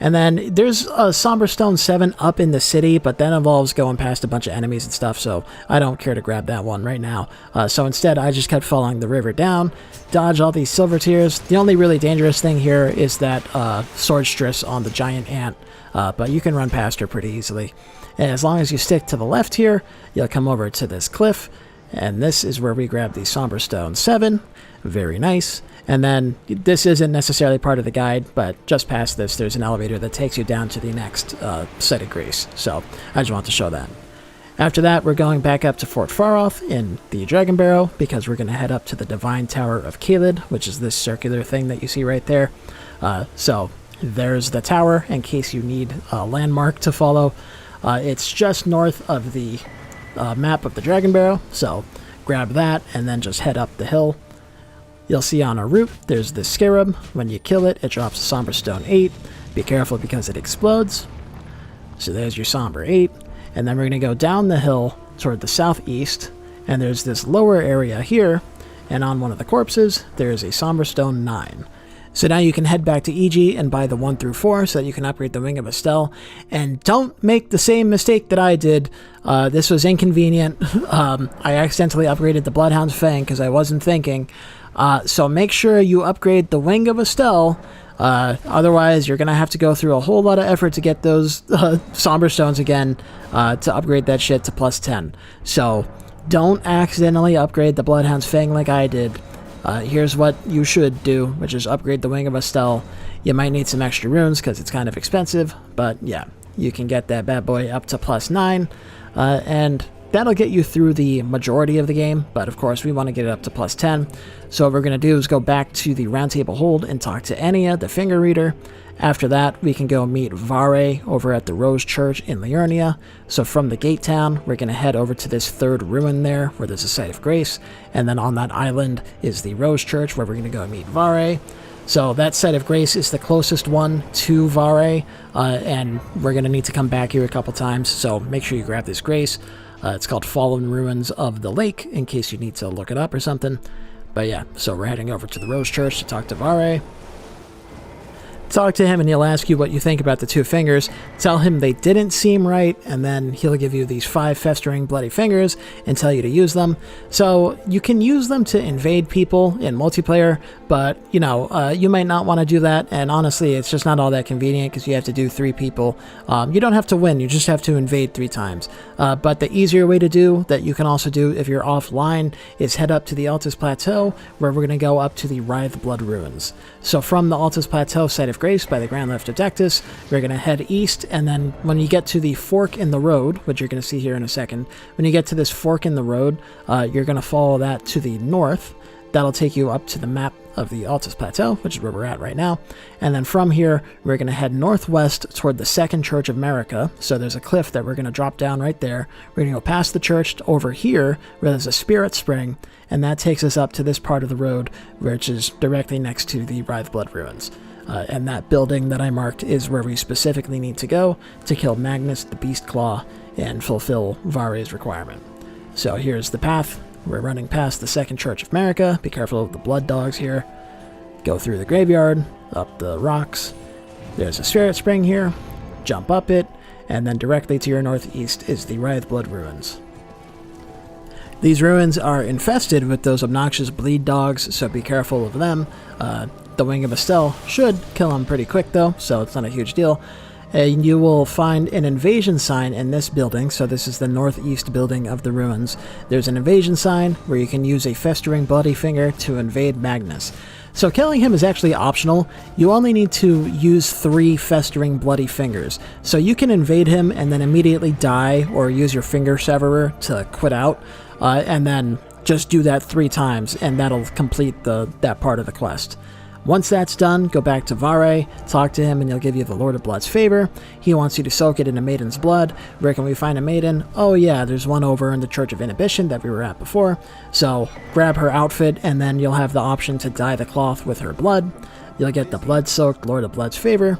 And then there's a Somber Stone 7 up in the city, but that involves going past a bunch of enemies and stuff, so I don't care to grab that one right now. So instead, I just kept following the river down, dodge all these silver tears. The only really dangerous thing here is that swordstress on the giant ant, but you can run past her pretty easily. And as long as you stick to the left here, you'll come over to this cliff, and this is where we grab the Somber Stone 7. Very nice. And then, this isn't necessarily part of the guide, but just past this, there's an elevator that takes you down to the next Site of Grace. So, I just want to show that. After that, we're going back up to Fort Faroth in the Dragon Barrow, because we're going to head up to the Divine Tower of Caelid, which is this circular thing that you see right there. So, there's the tower, in case you need a landmark to follow. It's just north of the map of the Dragon Barrow, so grab that, and then just head up the hill. You'll see on our route, there's this scarab. When you kill it, it drops a Somber Stone 8. Be careful because it explodes. So there's your Somber 8. And then we're going to go down the hill toward the southeast. And there's this lower area here. And on one of the corpses, there's a Somber Stone 9. So now you can head back to EG and buy the 1 through 4 so that you can upgrade the Wing of Astel. And don't make the same mistake that I did. This was inconvenient. I accidentally upgraded the Bloodhound's Fang because I wasn't thinking. So make sure you upgrade the Wing of Astel. Otherwise, you're going to have to go through a whole lot of effort to get those Somber Stones again to upgrade that shit to plus 10. So don't accidentally upgrade the Bloodhound's Fang like I did. Here's what you should do, which is upgrade the Wing of Astel. You might need some extra runes because it's kind of expensive, but yeah, you can get that bad boy up to plus 9, and that'll get you through the majority of the game, but of course we want to get it up to plus 10. So what we're going to do is go back to the Round Table Hold and talk to Enya, the Finger Reader. After that, we can go meet Varre over at the Rose Church in Liurnia. So from the Gate Town, we're going to head over to this third ruin there, where there's a Site of Grace, and then on that island is the Rose Church, where we're going to go meet Varre. So that Site of Grace is the closest one to Varre, and we're going to need to come back here a couple times, so make sure you grab this Grace. It's called Fallen Ruins of the Lake, in case you need to look it up or something. But yeah, so we're heading over to the Rose Church to talk to Varre. Talk to him and he'll ask you what you think about the 2 fingers. Tell him they didn't seem right, and then he'll give you these 5 festering bloody fingers and tell you to use them. So you can use them to invade people in multiplayer, but you know, you might not want to do that, and honestly it's just not all that convenient because you have to do 3 people. You don't have to win, you just have to invade 3 times. But the easier way to do, that you can also do if you're offline, is head up to the Altus Plateau, where we're going to go up to the Writhe Blood Ruins. So from the Altus Plateau Site of Grace by the Grand Lift of Dectus, we're going to head east, and then when you get to the fork in the road, which you're going to see here in a second, when you get to this fork in the road, you're going to follow that to the north. That'll take you up to the map of the Altus Plateau, which is where we're at right now. And then from here, we're going to head northwest toward the Second Church of Marika. So there's a cliff that we're going to drop down right there. We're going to go past the church over here, where there's a spirit spring, and that takes us up to this part of the road, which is directly next to the Writhe Blood Ruins. And that building that I marked is where we specifically need to go to kill Magnus the Beast Claw and fulfill Varre's requirement. So here's the path. We're running past the Second Church of Marika. Be careful of the blood dogs here. Go through the graveyard, up the rocks. There's a spirit spring here. Jump up it, and then directly to your northeast is the Writhe Blood Ruins. These ruins are infested with those obnoxious bleed dogs, so be careful of them. The Wing of Astel should kill them pretty quick though, so it's not a huge deal. You will find an invasion sign in this building, so this is the northeast building of the ruins. There's an invasion sign where you can use a festering bloody finger to invade Magnus. So killing him is actually optional. You only need to use 3 festering bloody fingers. So you can invade him and then immediately die or use your finger severer to quit out, and then just do that 3 times and that'll complete that part of the quest. Once that's done, go back to Varre, talk to him, and he'll give you the Lord of Blood's favor. He wants you to soak it in a maiden's blood. Where can we find a maiden? Oh yeah, there's one over in the Church of Inhibition that we were at before. So grab her outfit, and then you'll have the option to dye the cloth with her blood. You'll get the blood-soaked Lord of Blood's favor.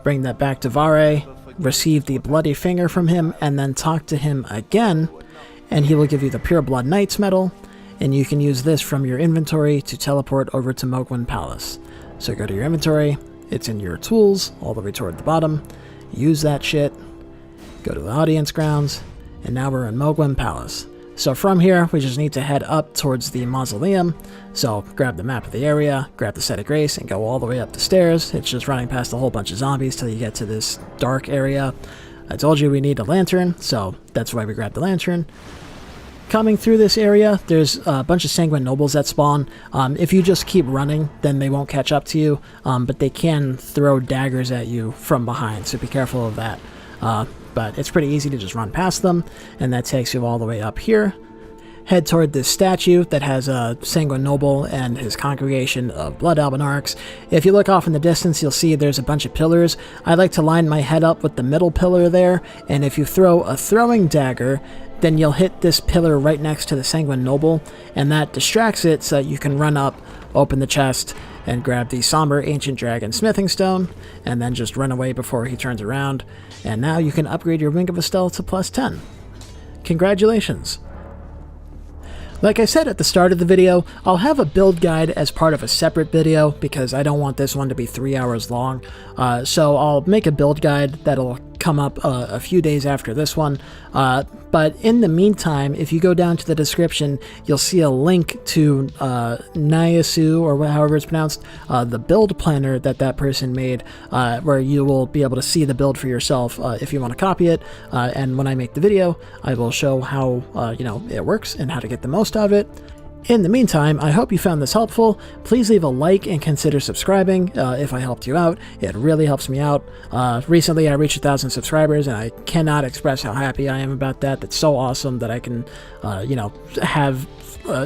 Bring that back to Varre, receive the bloody finger from him, and then talk to him again, and he will give you the Pure Blood Knight's medal. And you can use this from your inventory to teleport over to Mohgwyn Palace. So go to your inventory, it's in your tools, all the way toward the bottom, use that shit, go to the audience grounds, and now we're in Mohgwyn Palace. So from here, we just need to head up towards the mausoleum, so grab the map of the area, grab the Set of Grace, and go all the way up the stairs. It's just running past a whole bunch of zombies till you get to this dark area. I told you we need a lantern, so that's why we grabbed the lantern. Coming through this area, there's a bunch of Sanguine Nobles that spawn. If you just keep running, then they won't catch up to you, but they can throw daggers at you from behind, so be careful of that. But it's pretty easy to just run past them, and that takes you all the way up here. Head toward this statue that has a Sanguine Noble and his congregation of Blood Albinarchs. If you look off in the distance, you'll see there's a bunch of pillars. I like to line my head up with the middle pillar there, and if you throw a throwing dagger, then you'll hit this pillar right next to the Sanguine Noble, and that distracts it so that you can run up, open the chest, and grab the Somber Ancient Dragon Smithing Stone, and then just run away before he turns around. And now you can upgrade your Wing of Astel to +10. Congratulations! Like I said at the start of the video, I'll have a build guide as part of a separate video because I don't want this one to be 3 hours long. So I'll make a build guide that'll come up a few days after this one. But in the meantime, if you go down to the description, you'll see a link to Nyasu, or however it's pronounced, the build planner that person made, where you will be able to see the build for yourself if you want to copy it. And when I make the video, I will show how it works and how to get the most of it. In the meantime, I hope you found this helpful. Please leave a like and consider subscribing if I helped you out. It really helps me out. Recently, I reached 1,000 subscribers, and I cannot express how happy I am about that. That's so awesome that I can, have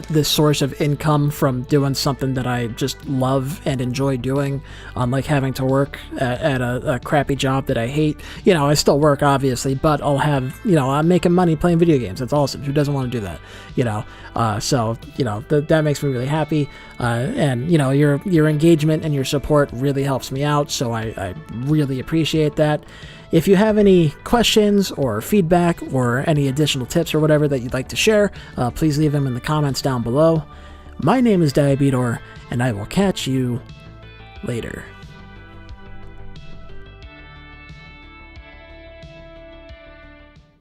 this source of income from doing something that I just love and enjoy doing, unlike having to work at a crappy job that I hate. I still work, obviously, but I'll have, I'm making money playing video games. That's awesome. Who doesn't want to do that? That makes me really happy. And your engagement and your support really helps me out, so I really appreciate that. If you have any questions or feedback or any additional tips or whatever that you'd like to share, please leave them in the comments down below. My name is Diabedor, and I will catch you later.